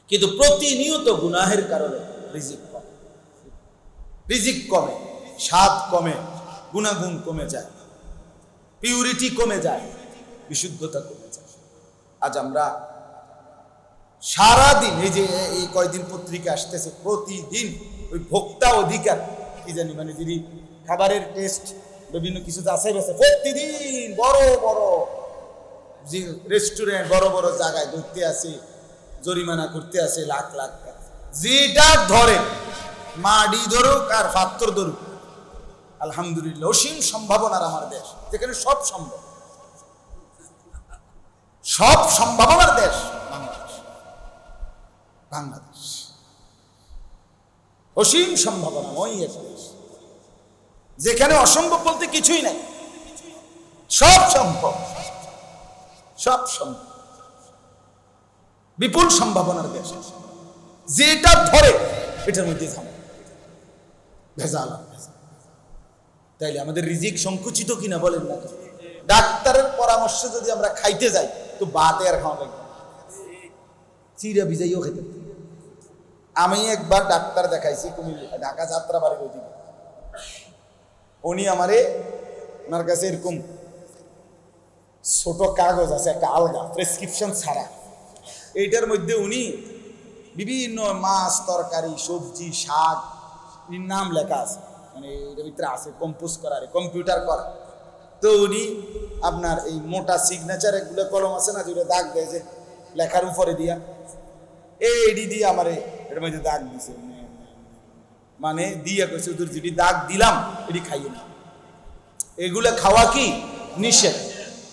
কিন্তু প্রতিনিয়ত গুনাহের কারণে রিজিক কমে, স্বাদ কমে, গুণাগুণ কমে যায়, পিউরিটি কমে যায়, বিশুদ্ধতা কমে যায়। আজ আমরা সারাদিন এই যে এই কয়দিন পত্রিকা আসতেছে, প্রতিদিন ওই ভোক্তা অধিকার কি জানি মানে যিনি খাবারের টেস্ট বিভিন্ন কিছু আছে প্রতিদিন বড় বড় যে রেস্টুরেন্ট বড় বড় জায়গায় ধরতে আসে, জরিমানা করতে আসে লাখ লাখ টাকা। যেটা ধরে মাডি ধরুক আর পাত্র ধরুক, আলহামদুলিল্লাহ অসীম সম্ভাবনার আমার দেশ, যেখানে সব সম্ভব, সব সম্ভাবনার দেশ বাংলাদেশ। অসীম সম্ভাবনা ওই দেশ, যেখানে অসম্ভব বলতে কিছুই নাই, সব সম্ভব, সব সম্ভব, বিপুল সম্ভাবনার দেশ। যেটা ধরে এটার মধ্যে ভেজাল। তাইলে আমাদের রিজিক সংকুচিত কিনা বলেন না? ডাক্তারের পরামর্শে যদি আমরা খাইতে যাই তো বাতে আর খাওয়া লাগবে, চিরা ভিজাইও খেতে। আমি একবার ডাক্তার দেখাইছি কুমিল্লা, ঢাকা যাত্রা বাড়ির ওইদিকে। উনি আমারে, ওনার কাছে এরকম ছোট কাগজ আছে একটা আলগা, প্রেসক্রিপশন ছাড়া, এইটার মধ্যে উনি বিভিন্ন মাছ তরকারি সবজি শাক নাম লেখা আছে, মানে এটার ভিতরে আছে কম্পোজ করা, কম্পিউটার করা। তো উনি আপনার এই মোটা সিগনেচার এগুলো কলম আছে না, যেটা দাগ দেয় যে লেখার উপরে দিয়া, এইডি দিয়ে আমার এটার মধ্যে দাগ দিছে, মানে দিয়ে কইছে তোর যেটি দাগ দিলাম এটি খাইয়ে না, এগুলো খাওয়া কি নিষেধ।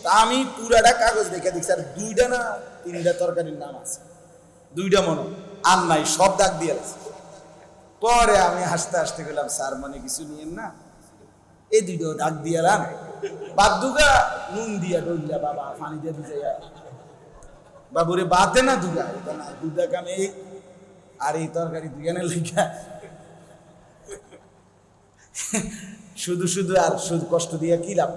তা আমি পুরাটা কাগজ দেখে দেখছি আর 2টা না 3টা তরকারির নাম আছে, 2টা মনে আর নাই, সব দাগ দিয়ে আছে। পরে আমি হাসতে হাসতে গেলাম, স্যার মানে কিছু নিয়েন না, এই 2টাও দাগ দিয়ে এলাম, বাদ দুগা নুন দিয়া ডইলা বাবা পানি দিয়ে ভিজাইয়া বাবুরে বাদে না দুগা, এটা না দুটা কামে আর এই তরকারি দুজনের লেখা শুধু শুধু আর শুধু কষ্ট দিয়া কি লাভ,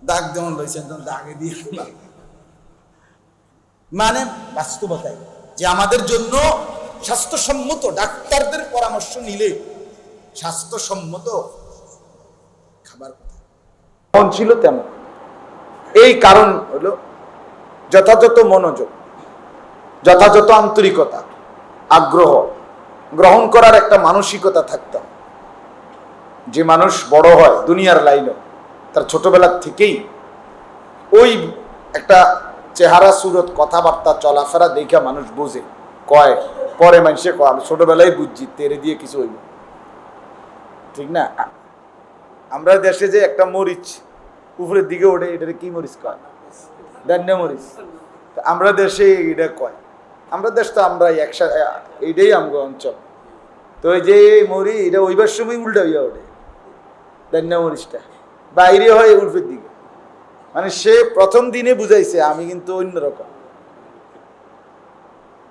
দাগ যেমন লইছেন দাগে দিয়ে লাভ। মানে বাস্তবতাই যে আমাদের জন্য স্বাস্থ্যসম্মত ডাক্তারদের পরামর্শ নিলে স্বাস্থ্যসম্মত খাবার কেমন ছিল তেমন। এই কারণ হলো যথাযথ মনোযোগ, যথাযথ আন্তরিকতা, আগ্রহ, গ্রহণ করার একটা মানসিকতা থাকতে। যে মানুষ বড় হয় দুনিয়ার লাইনে, তার ছোটবেলার থেকেই ওই একটা চেহারা সুরত কথাবার্তা চলাফেরা দেখে মানুষ বুঝে, কয় পরে মানুষে কয় আমি ছোটবেলায় বুঝছি তেরে দিয়ে কিছু হইব, ঠিক না? আমরা দেশে যে একটা মরিচ উপরের দিকে ওঠে, এটাকে কি মরিচ কয়? ডান্ডা মরিচ। আমরা দেশে এটা কয়, আমরা দেশ তো আমরা একসাথে, এইটাই আমগো অঞ্চল। তো ওই যে মরি এটা ওইবার সময় উল্টা হইয়া ওঠে, ডান্ডা মরিচটা বাইরে হয় উল্পের দিকে। মানে সে প্রথম দিনে বুঝাইছে আমি কিন্তু অন্যরকম,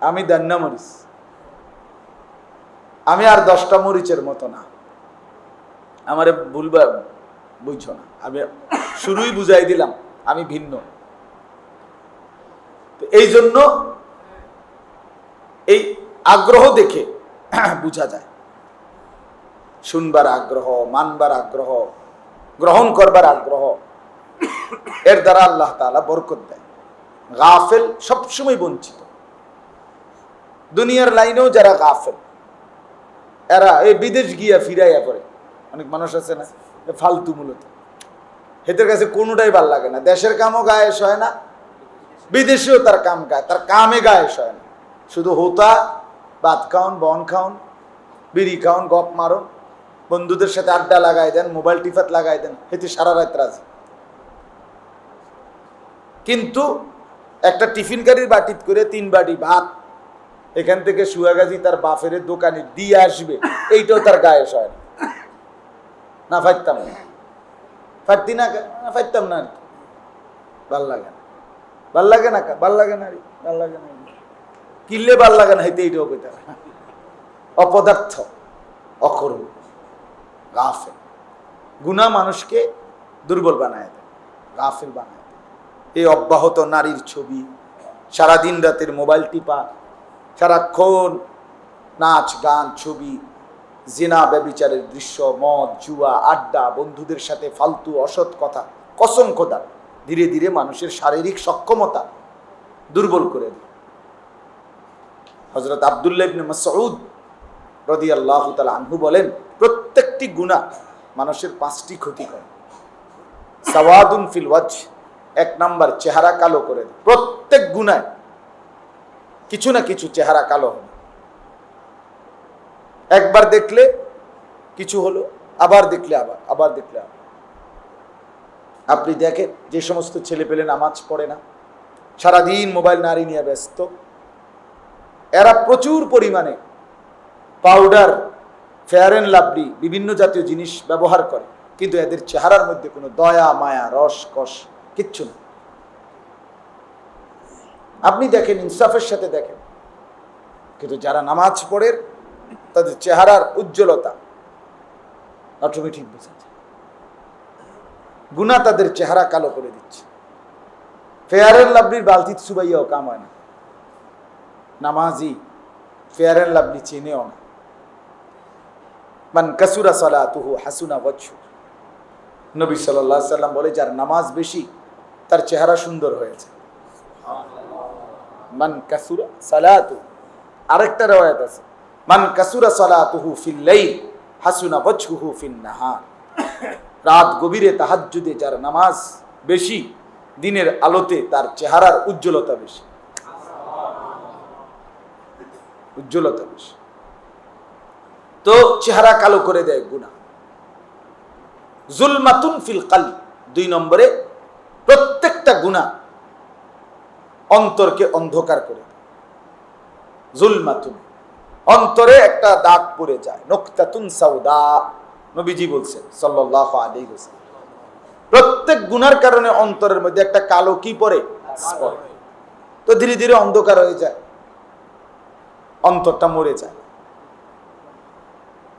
আমি ডান্ডা মরিচ, আমি আর 10টা মরিচের মতো না, আমারে ভুলবা বুঝছো না, আমি শুরুই বুঝাই দিলাম আমি ভিন্ন। তো এই জন্য এই আগ্রহ দেখে বুঝা যায়, শুনবার আগ্রহ, মানবার আগ্রহ, গ্রহণ করবার আগ্রহ, এর দ্বারা আল্লাহ তাআলা বরকত দেয়। গাফেল সবসময় বঞ্চিত। দুনিয়ার লাইনেও যারা গাফেল, এরা এই বিদেশ গিয়া ফিরাইয়া করে, অনেক মানুষ আছে না ফালতু, মূলত এদের কাছে কোনোটাই ভাল লাগে না, দেশের কামও গায়েস হয় না, বিদেশেও তার কাম গায়, তার কামে গায়েস হয় না, শুধু হোতা ভাত খাওন, বন খাওন, বিড়ি খাওন, গপ মারুন, বন্ধুদের সাথে আড্ডা লাগাই দেন, মোবাইল টিফাত লাগাই দেন, এতে সারা রাত রাজি। কিন্তু একটা টিফিন গাড়ির বাটিত করে 3 বাটি ভাত এখান থেকে সুয়াগাজী তার বাফের দোকানে দিয়ে আসবে, এইটাও তার গায়েস হয় না। না ফাইতাম না, ফাইতি না, ফাইতাম না, ভাল লাগে না, ভাল লাগে না, ভাল লাগে না, ভাল লাগে না, কিনলে ভাল লাগে না, হইতে এইটাও কইতে অপদার্থ, অকর্ম, গাফেল। গুনাহ মানুষকে দুর্বল বানায় দেয়, গাফেল বানায় দেয়। এই অব্যাহত নারীর ছবি, সারাদিন রাতের মোবাইল টিপা, সারাক্ষণ নাচ গান ছবি, জিনা ব্যভিচারের দৃশ্য, মদ জুয়া আড্ডা, বন্ধুদের সাথে ফালতু অসৎ কথা, কসম খোদা ধীরে ধীরে মানুষের শারীরিক সক্ষমতা দুর্বল করে দেয়। হযরত আব্দুল্লাহ ইবনে মাসউদ রাদিয়াল্লাহু তাআলা আনহু বলেন, প্রত্যেকটি গুনাহ মানুষের 5টি ক্ষতি করে। সাওয়াদুন ফিল ওয়াজহ, 1 নাম্বার চেহারা কালো করে দেয়। প্রত্যেক গুনাহ কিছু না কিছু চেহারা কালো হবে। একবার দেখলে কিছু হলো, আবার দেখলে আবার দেখলে আবার। আপনি দেখেন যে সমস্ত ছেলে পেলে নামাজ পড়ে না, সারাদিন মোবাইল নারী নিয়ে ব্যস্ত, এরা প্রচুর পরিমাণে পাউডার, ফেয়ার অ্যান্ড লাভলি, বিভিন্ন জাতীয় জিনিস ব্যবহার করে, কিন্তু এদের চেহারার মধ্যে কোনো দয়া মায়া রস কস কিচ্ছু না। আপনি দেখেন, ইনসাফের সাথে দেখেন, কিন্তু যারা নামাজ পড়ে তাদের চেহারার উজ্জ্বলতা অটোমেটিক বোঝা যায়। গুনাহ তাদের চেহারা কালো করে দিচ্ছে। ফেয়ার অ্যান্ড লাভলির বালতি সুবাইয়াও কাম হয় না। নামাজি ফেয়ার অ্যান্ড লাভলি চিনেও না। মান কাসুরা সালাতুহু হাসুনা ওয়াজহু, নবী সাল্লাল্লাহু আলাইহি সাল্লাম বলে, যার নামাজ বেশি তার চেহারা সুন্দর হয়েছে। মান কাসুরা সালাতু, আরেকটা রওয়ায়াত আছে, মান কাসুরা সালাতুহু ফিল লাইল হাসুনা ওয়াজহুহু ফিন নাহার, রাত গভীরে তাহাজ্জুদে যার নামাজ বেশি, দিনের আলোতে তার চেহারার উজ্জ্বলতা বেশি। উজ্জ্বলতা বেশি। তো চেহারা কালো করে দেয় গুনাহ। জুলমাতুন ফিল কলব, 2 নম্বরে প্রত্যেকটা গুনাহ অন্তরকে অন্ধকার করে দেয়। জুলমাতুন, অন্তরে একটা দাগ পড়ে যায়। নুকতাতুন সাউদা, নবীজি বলছেন সাল্লাল্লাহু আলাইহি ওয়াসাল্লাম, প্রত্যেক গুনার কারণে অন্তরের মধ্যে একটা কালো কি পড়ে, তো ধীরে ধীরে অন্ধকার হয়ে যায়, অন্তরটা মরে যায়।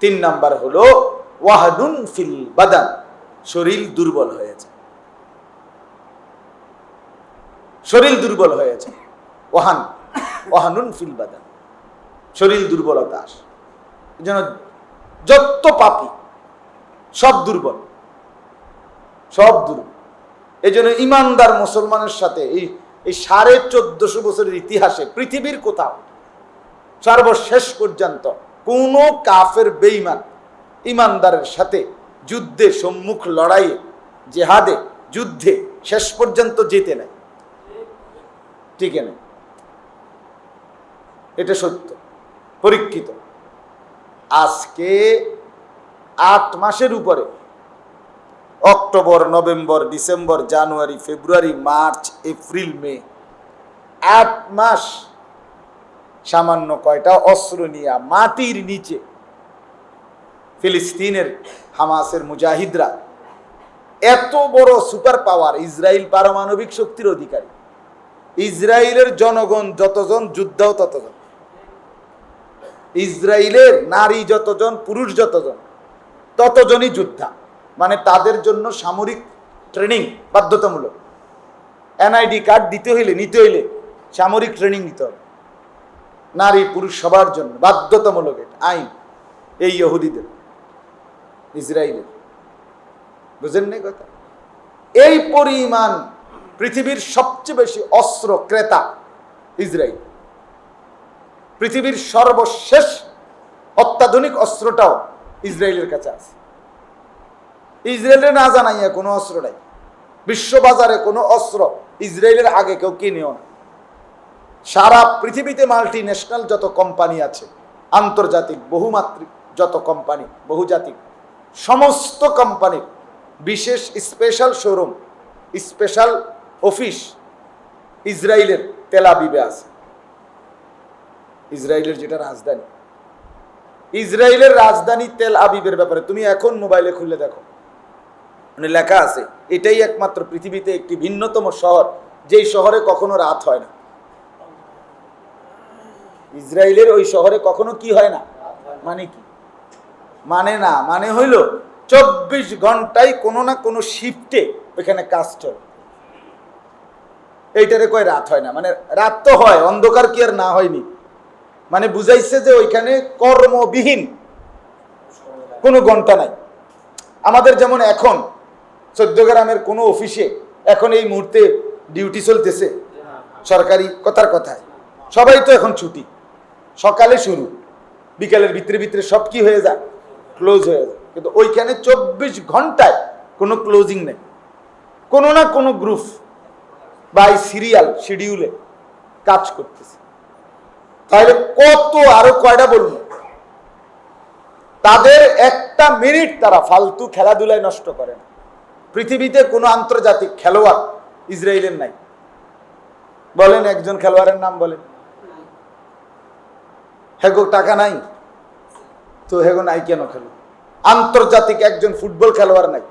3 নাম্বার হলো ওয়াহানুন ফিল বাদান, শরীর দুর্বল হয়ে যায়। শরীর দুর্বল হয়ে যায়, ওয়াহানুন ফিল বাদান, শরীর দুর্বলতা আসে। যেন যত পাপী সব দুর্বল, সব দুর্বল। এই জন্য ইমানদার মুসলমানের সাথে এই 1450 বছরের ইতিহাসে পৃথিবীর কোথাও সর্বশেষ পর্যন্ত কোন কাফের বেঈমান ইমানদারের সাথে যুদ্ধে, সম্মুখ লড়াইয়ে, জেহাদে, যুদ্ধে শেষ পর্যন্ত জিতে নেয়, টিকে নেয়। এটা সত্য, পরীক্ষিত। আজকে 8 মাসের উপরে, অক্টোবর, নভেম্বর, ডিসেম্বর, জানুয়ারি, ফেব্রুয়ারি, মার্চ, এপ্রিল, মে, 8 মাস সামান্য কয়টা অস্ত্র নিয়ে মাটির নিচে ফিলিস্তিনের হামাসের মুজাহিদরা, এত বড় সুপার পাওয়ার ইসরায়েল, পারমাণবিক শক্তির অধিকারী। ইসরায়েলের জনগণ যতজন, যুদ্ধও ততজন। ইসরায়েলের নারী যতজন, পুরুষ যতজন, ততজনই যোদ্ধা। মানে তাদের জন্য সামরিক ট্রেনিং বাধ্যতামূলক। এনআইডি কার্ড নিতে হইলে সামরিক ট্রেনিং নিতে হবে। নারী পুরুষ সবার জন্য বাধ্যতামূলক, এটা আইন। এই ইহুদিদের, ইসরায়েলের, বুঝেন না কথা? এই পরিমাণ পৃথিবীর সবচেয়ে বেশি অস্ত্র ক্রেতা ইসরায়েল। পৃথিবীর সর্বশেষ অত্যাধুনিক অস্ত্রটাও ইসরায়েলের কাছে আছে। ইসরায়েলের না জানাইয়া কোনো অস্ত্র নাই। বিশ্ববাজারে কোনো অস্ত্র ইসরায়েলের আগে কেউ কিনেও না। সারা পৃথিবীতে মাল্টি ন্যাশনাল যত কোম্পানি আছে, আন্তর্জাতিক বহুমাত্রিক যত কোম্পানি, বহুজাতিক, সমস্ত কোম্পানির বিশেষ স্পেশাল শোরুম, স্পেশাল অফিস ইসরায়েলের তেল আবিবে আছে। ইসরায়েলের যেটা রাজধানী, ইসরায়েলের রাজধানী তেল আবিবের ব্যাপারে তুমি এখন মোবাইলে খুলে দেখো, মানে লেখা আছে এটাই একমাত্র পৃথিবীতে একটি ভিন্নতম শহর যেই শহরে কখনো রাত হয় না। ইসরায়েলের ওই শহরে কখনো কি হয় না, মানে কি মানে না, মানে হইল 24 ঘন্টায় কোনো না কোনো শিফটে ওইখানে কাজ চলে। এইটারে কয় রাত হয় না, মানে রাত তো হয়, অন্ধকার কি আর না হয়নি? মানে বুঝাইছে যে ওইখানে কর্মবিহীন কোনো ঘন্টা নাই। আমাদের যেমন এখন 14 গ্রামের কোনো অফিসে এখন এই মুহূর্তে ডিউটি চলতেছে সরকারি, কথার কথায় সবাই তো এখন ছুটি, সকালে শুরু, বিকালের ভিতরে ভিতরে সব কি হয়ে যায়, ক্লোজ হয়ে যায়। কিন্তু ওইখানে 24 ঘন্টায় কোনো ক্লোজিং নেই, কোনো না কোনো গ্রুপ বাই সিরিয়াল শিডিউলে কাজ করতেছে। তাহলে কত, আরো কয়টা বলবো, তাদের একটা মিনিট তারা ফালতু খেলাধুলায় নষ্ট করে না। পৃথিবীতে কোনো আন্তর্জাতিক খেলোয়াড় ইসরায়েলের নাই, বলেন একজন খেলোয়াড়ের নাম বলেন। হেগো টাকা নাই তো হেগো নাই কেন খেলো? আন্তর্জাতিক একজন ফুটবল খেলোয়াড় নাই,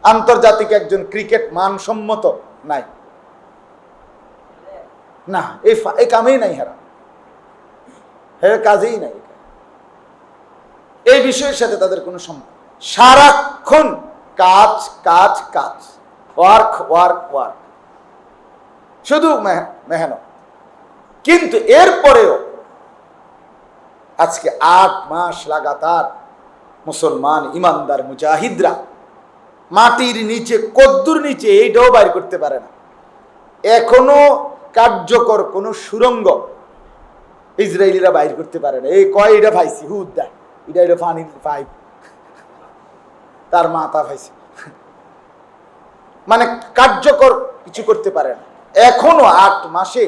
আন্তর্জাতিক একজন ক্রিকেট মানসম্মত নাই, না এই কামেই নাই, হেরা হে কাজেই নাই, এই বিষয়ের সাথে তাদের কোনো সম্পর্ক। সারাক্ষণ কাজ কাজ কাজ, ওয়ার্ক ওয়ার্ক ওয়ার্ক, শুধু মেহনত। কিন্তু এরপরেও আজকে 8 মাস লাগাতার মুসলমান ইমানদার মুজাহিদরা মাটির নিচে, কদ্দুর নিচে এইটাও বাইর করতে পারে না। এখনো কার্যকর কোন সুরঙ্গ ইসরায়েলিরা বাইর করতে পারে না। এই কয় এটা পাইছি, হুদ দেয়, এটা পানির পাইপ, তার মাথা পাইছে, মানে কার্যকর কিছু করতে পারে না। এখনো 8 মাসে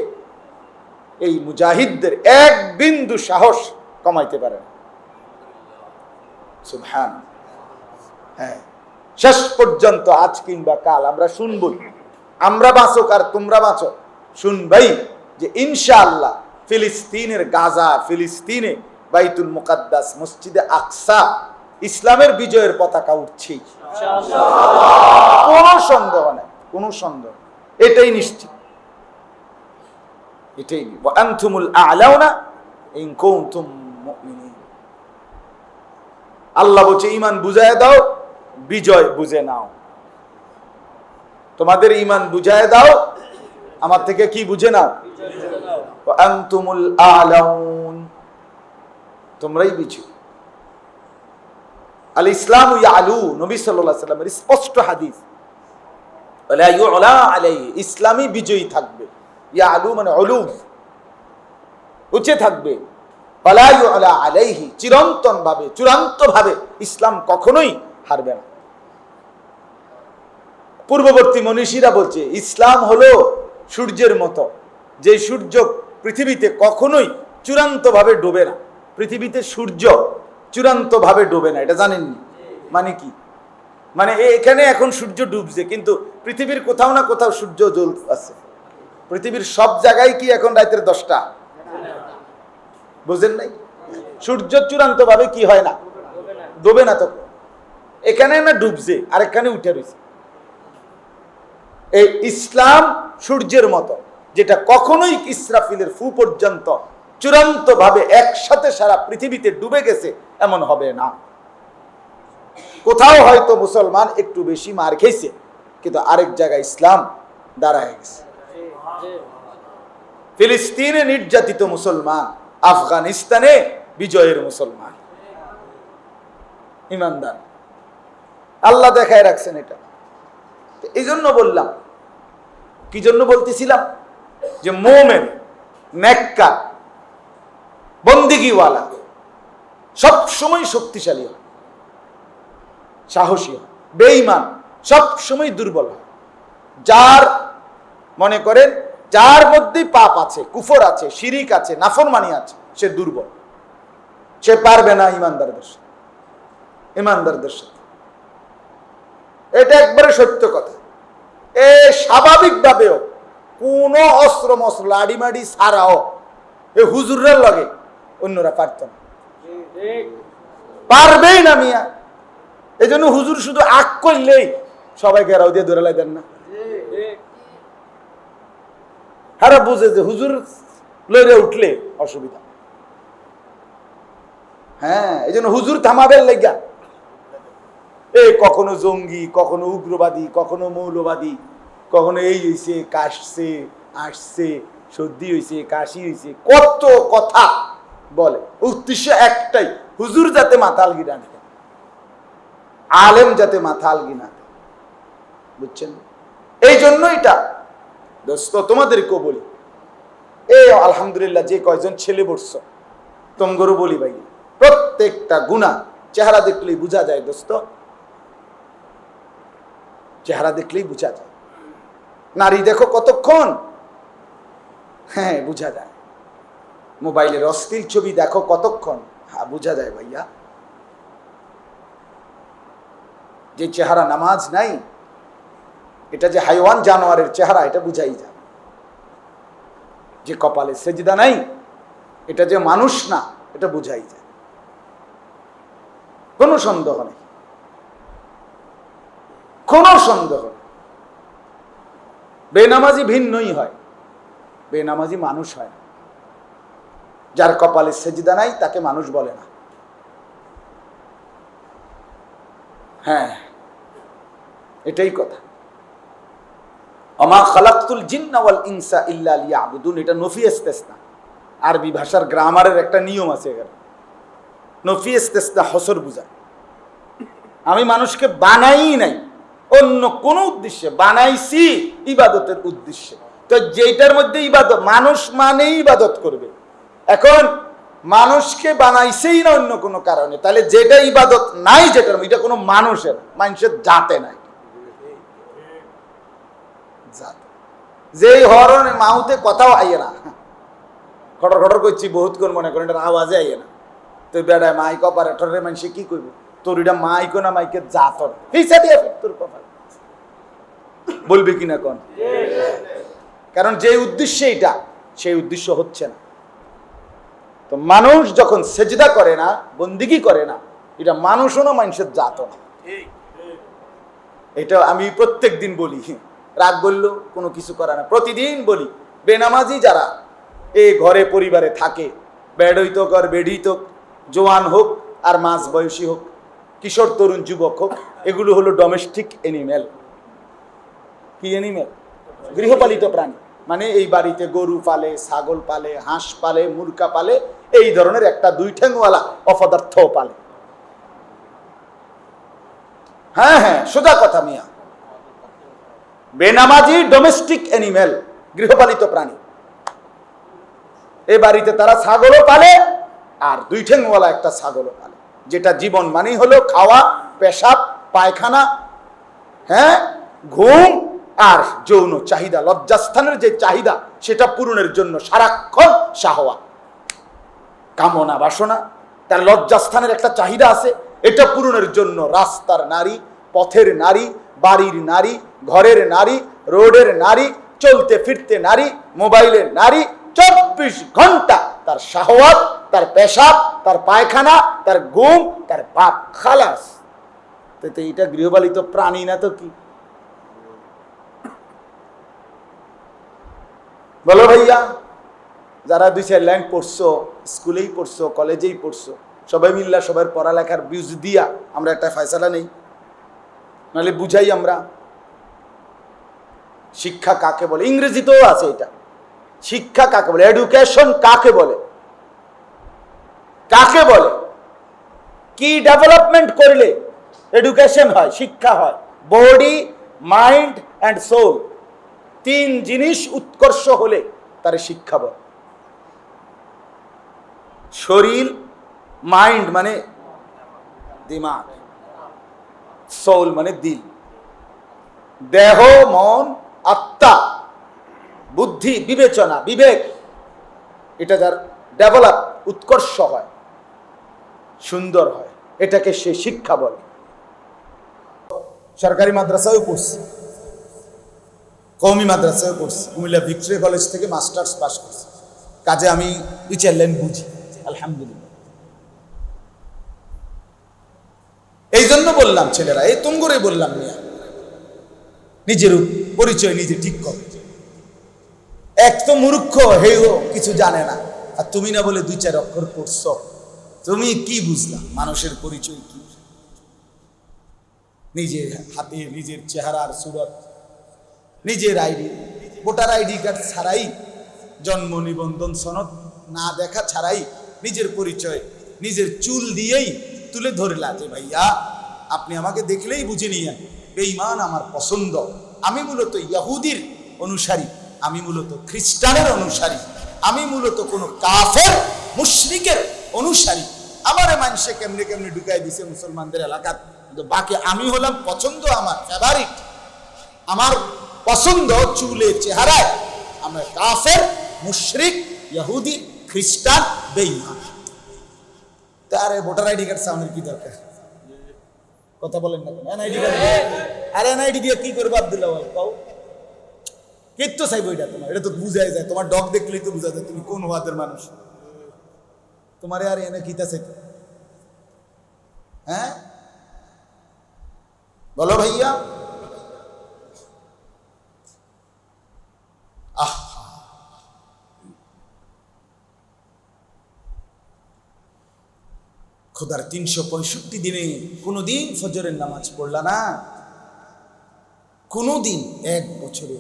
এই মুজাহিদদের এক বিন্দু সাহস কমাইতে পারে না। সুবহান। হ্যাঁ, শেষ পর্যন্ত আজ কিংবা কাল আমরা শুনবই, আমরা বাঁচক আর তোমরা বাঁচো, শুনবাই যে ইনশাআল্লাহ ফিলিস্তিনের গাজা, ফিলিস্তিনে বাইতুল মুকাদ্দাস, মসজিদে আকসা ইসলামের বিজয়ের পতাকা উঠছেই, কোনো সন্দেহ নেই, কোনো সন্দেহ, এটাই নিশ্চিত, এটাই। ওয়া আনতুমুল আ'লাউনা ইন কুনতুম মুমিনিন। আল্লাহ বলছে ঈমান বুঝায় দাও, বিজয় বুঝে নাও। তোমাদের ঈমান বুঝায় দাও, আমার থেকে কি বুঝে নাও, ওয়া আনতুমুল আ'লাউন, তোমরাই বিজয়ী। আল ইসলামু ইয়ালু, নবী সাল্লাল্লাহু আলাইহি ওয়াসাল্লামের স্পষ্ট হাদিস, ওয়ালা ইউলা আলাইহি, ইসলামই বিজয়ী থাকবে। ইয়ালু মানে উলু, উঁচে থাকবে। ওয়ালা ইউলা আলাইহি, চিরন্তন ভাবে, চূড়ান্ত ভাবে ইসলাম কখনোই হারবে না। পূর্ববর্তী মনীষীরা বলছে ইসলাম হলো সূর্যের মতো, যে সূর্য পৃথিবীতে কখনোই চূড়ান্ত ভাবে ডোবে না। পৃথিবীতে সূর্য চূড়ান্ত ভাবে ডোবে না, এটা জানেননি? মানে কি? মানে এখানে এখন সূর্য ডুবছে, কিন্তু পৃথিবীর কোথাও না কোথাও সূর্য জ্বল আছে। পৃথিবীর সব জায়গায় কি এখন রাতের 10টা? বুঝেন নাই? সূর্য চূড়ান্ত ভাবে কি হয় না, ডোবে না। তো এখানে না ডুবছে, আরেকখানে উঠে রয়েছে। এই ইসলাম সূর্যের মতো, যেটা কখনোই ইসরাফিলের ফু পর্যন্ত চূড়ান্ত ভাবে একসাথে সারা পৃথিবীতে ডুবে গেছে এমন হবে না। কোথাও হয়তো মুসলমান একটু বেশি মার খেয়েছে, কিন্তু আরেক জায়গায় ইসলাম দাঁড়ায় গেছে। ফিলিস্তিনে নির্যাতিত মুসলমান, আফগানিস্তানে বিজয়ের মুসলমান, ইমানদার, আল্লাহ দেখায় রাখছেন এটা। এই জন্য বললাম, কি জন্য বলতেছিলাম, যে মোমেন, নেককার, বন্দিগিওয়ালা সব সময় শক্তিশালী হয়, সাহসী হয়। বেঈমান সব সময় দুর্বল হয়। যার মনে করেন যার মধ্যে পাপ আছে, কুফর আছে, শিরিক আছে, নাফরমানি আছে, সে দুর্বল, সে পারবে না ইমানদারদের সাথে, ইমানদারদের সাথে। এটা একবারে সত্য কথা। এ স্বাভাবিকভাবেও কোন অস্ত্র মস্ত্র লাড়িমাড়ি ছাড়াও এ হুজুরের লগে অন্যরা পারত না, পারবেই না মিয়া। এই জন্য হুজুর শুধু আগ করলেই সবাই ঘেরাও দিয়ে ধরে দেন না। হারা বুঝে যে হুজুর লইরে উঠলে অসুবিধা। হ্যাঁ, এই জন্য হুজুর থামাবেন লেগা কখনো জঙ্গি, কখনো উগ্রবাদী, কখনো মৌলবাদী, কখনো এই হয়েছে, কাশছে, আসছে, সর্দি হয়েছে, কাশি হয়েছে, কত কথা বলে, উদ্দেশ্য একটাই, হুজুর যাতে মাথা আলগি না দেয়, আলেম যাতে মাথা আলগি না দেয়, বুঝছেন? এই জন্য এটা দোস্ত তোমাদেরকেও বলি, এই আলহামদুলিল্লাহ যে কয়জন ছেলে বসছ তোমগরও বলি ভাই, প্রত্যেকটা গুনাহ চেহারা দেখলেই বোঝা যায় দোস্ত, চেহারা দেখলেই বোঝা যায়। নারী দেখো কতক্ষণ, হ্যাঁ বোঝা যায়। মোবাইলের অশ্লীল ছবি দেখো কতক্ষণ, হ্যাঁ বোঝা যায় ভাইয়া। যে চেহারা নামাজ নাই, এটা যে হাইওয়ান জানোয়ারের চেহারা, এটা বুঝাই যায়। যে কপালে সেজদা নাই, এটা যে মানুষ না, এটা বুঝাই যায়, কোনো সন্দেহ নেই, কোনো সন্দেহ নেই। বেনামাজি ভিন্নই হয়, বেনামাজি মানুষ হয় না। যার কপালে সেজদা নাই তাকে মানুষ বলে না। হ্যাঁ এটাই কথা। আমা খালাকতুল জিন্না ওয়াল ইনসা ইল্লা লিয়াবুদুন, এটা নফি ইস্তেসনা, আরবি ভাষার গ্রামারের একটা নিয়ম আছে এখানে। নফি ইস্তেসনা হসর বুঝায়, আমি মানুষকে বানাই নাই অন্য কোন উদ্দেশ্যে, বানাইছি ইবাদতের উদ্দেশ্যে। তো যেটার মধ্যে ইবাদত, মানুষ মানেই ইবাদত করবে। এখন মানুষকে বানাইছেই না অন্য কোনো কারণে, তাহলে যেটা ইবাদত নাই, যেটার এটা কোনো মানুষের জাতে নাই। যেই হরণে মাউতে কথাও আইয়ে না, খটর খটর করছি বহুত কোন মনে করেন, এটার আওয়াজে আইয়ে না। তুই বেড়ায় মাইক অপারেটরের মানুষে কি করবো, তোর এটা মাইকো না মাইকে জাতর তোর কথা বলবি কিনা কোন? কারণ যে উদ্দেশ্যে এটা, সেই উদ্দেশ্য হচ্ছে না। তো মানুষ যখন সেজদা করে না, বন্দিগি করে না, এটা মানুষও না, মানুষের জাতও না। এটা আমি প্রত্যেক দিন বলি, রাগ বললো কোনো কিছু করে না, প্রতিদিন বলি। বেনামাজি যারা এই ঘরে পরিবারে থাকে, বেড়ইত কর বেড়িত, জোয়ান হোক আর মাঝ বয়সী হোক, কিশোর তরুণ যুবক হোক, এগুলো হলো ডোমেস্টিক এনিম্যাল। কি এনিম্যাল? গৃহপালিত প্রাণী। মানে এই বাড়িতে গরু পালে, ছাগল পালে, হাঁস পালে, মুরগা পালে, এই ধরনের একটা দুই ঠ্যাংওয়ালা অপদার্থ পালে। হ্যাঁ হ্যাঁ সোজা কথা মিয়া, বেনামাজি ডোমেস্টিক এনিম্যাল, গৃহপালিত প্রাণী। এই বাড়িতে তারা ছাগলও পালে আর দুই ঠ্যাংওয়ালা একটা ছাগলও পালে, যেটা জীবন মানেই হলো খাওয়া, পেশাব, পায়খানা, হ্যাঁ ঘুম আর যৌন চাহিদা, লজ্জাস্থানের যে চাহিদা সেটা পূরণের জন্য সারাক্ষণ শাহওয়াত, কামনা বাসনা। তার লজ্জাস্থানের একটা চাহিদা আছে, এটা পূরণের জন্য রাস্তার নারী, পথের নারী, বাড়ির নারী, ঘরের নারী, রোডের নারী, চলতে ফিরতে নারী, মোবাইলের নারী, 24 ঘন্টা তার শাহওয়াত, তার পেশাব, তার পায়খানা, তার ঘুম, তার বাপ, খালাস। তো এটা গৃহপালিত প্রাণী না তো কি? বলো ভাইয়া, যারা 2-4 লাইন পড়ছো, স্কুলেই পড়ছো, কলেজেই পড়ছো, সবাই মিল্লা সবার পড়ালেখার বিউজ দিয়া আমরা একটা ফয়সালা নেই, নাহলে বুঝাই আমরা শিক্ষা কাকে বলে। ইংরেজিতেও আছে এটা, শিক্ষা কাকে বলে, এডুকেশন কাকে বলে, কাকে বলে, কি ডেভেলপমেন্ট করলে এডুকেশন হয়, শিক্ষা হয়। বডি, মাইন্ড অ্যান্ড সোল, 3 জিনিস উৎকর্ষ হলে তার শিক্ষা বলে। শরীর, মাইন্ড মানে দিমাগ, সোল মানে দিল, দেহ, মন, আত্মা, বুদ্ধি, বিবেচনা, বিবেক, এটা যার ডেভেলপ, উৎকর্ষ হয়, সুন্দর হয়, এটাকে সে শিক্ষা বলে। সরকারি মাদ্রাসায়ও পড়ছি, কওমি মাদ্রাসায়ও পড়ছি, কুমিল্লা ভিক্টোরিয়া কলেজ থেকে মাস্টার্স পাস করছি, কাজে আমি 2-4 লাইন বুঝি আলহামদুলিল্লাহ। এই জন্য বললাম ছেলেরা, এই তুম করে বললাম মিয়া, নিজের পরিচয় নিজে ঠিক কর। এক তো মূর্খ, হেও কিছু জানে না, আর তুমি না বলে 2-4 অক্ষর পড়ছ, তুমি কি বুঝলা মানুষের পরিচয় কি? নিজের হাতে নিজের চেহারার সুরত, নিজের আইডি, ভোটার আইডি কার্ড ছাড়াই, জন্ম নিবন্ধন সনদ না দেখা ছাড়াই নিজের পরিচয় নিজের চুল দিয়েই তুলে ধরলা যে ভাইয়া আপনি আমাকে দেখলেই বুঝে নিয়েন বেঈমান আমার পছন্দ, আমি মূলত ইহুদির অনুসারী, আমি মূলত খ্রিস্টানের অনুসারী, আমি মূলত কোনো কাফের মুশরিকের অনুসারী। আমারে মানুষে কেমনে কেমনে ঢুকাই দিছে মুসলমানদের এলাকাত, কিন্তু বাকি আমি হলাম পছন্দ, আমার ফেভারিট, আমার পছন্দ চুলে চেহারায় আমরা কাফের মুশরিক ইহুদি খ্রিস্টান বেঈমান। তারে ভোটার আইডি কার্ড সামনের কি দরকার? কথা বলেন না কেন? এনআইডি কার্ড, আরে এনআইডি দিয়ে কি করবো আব্দুল্লাহ ভাই কও? কিত্তো চাইবো এটা তোমার? এটা তো বুঝাই যায়, তোমার ডগ দেখলেই তো বুঝা যায় তুমি কোন ওয়াদের মানুষ। তোমারে আর এনে কিতা চাইতো? হ্যাঁ বলো ভাইয়া। খোদার 365 দিনে কোনদিন ফজরের নামাজ পড়লা না? কোনদিন? এক বছরে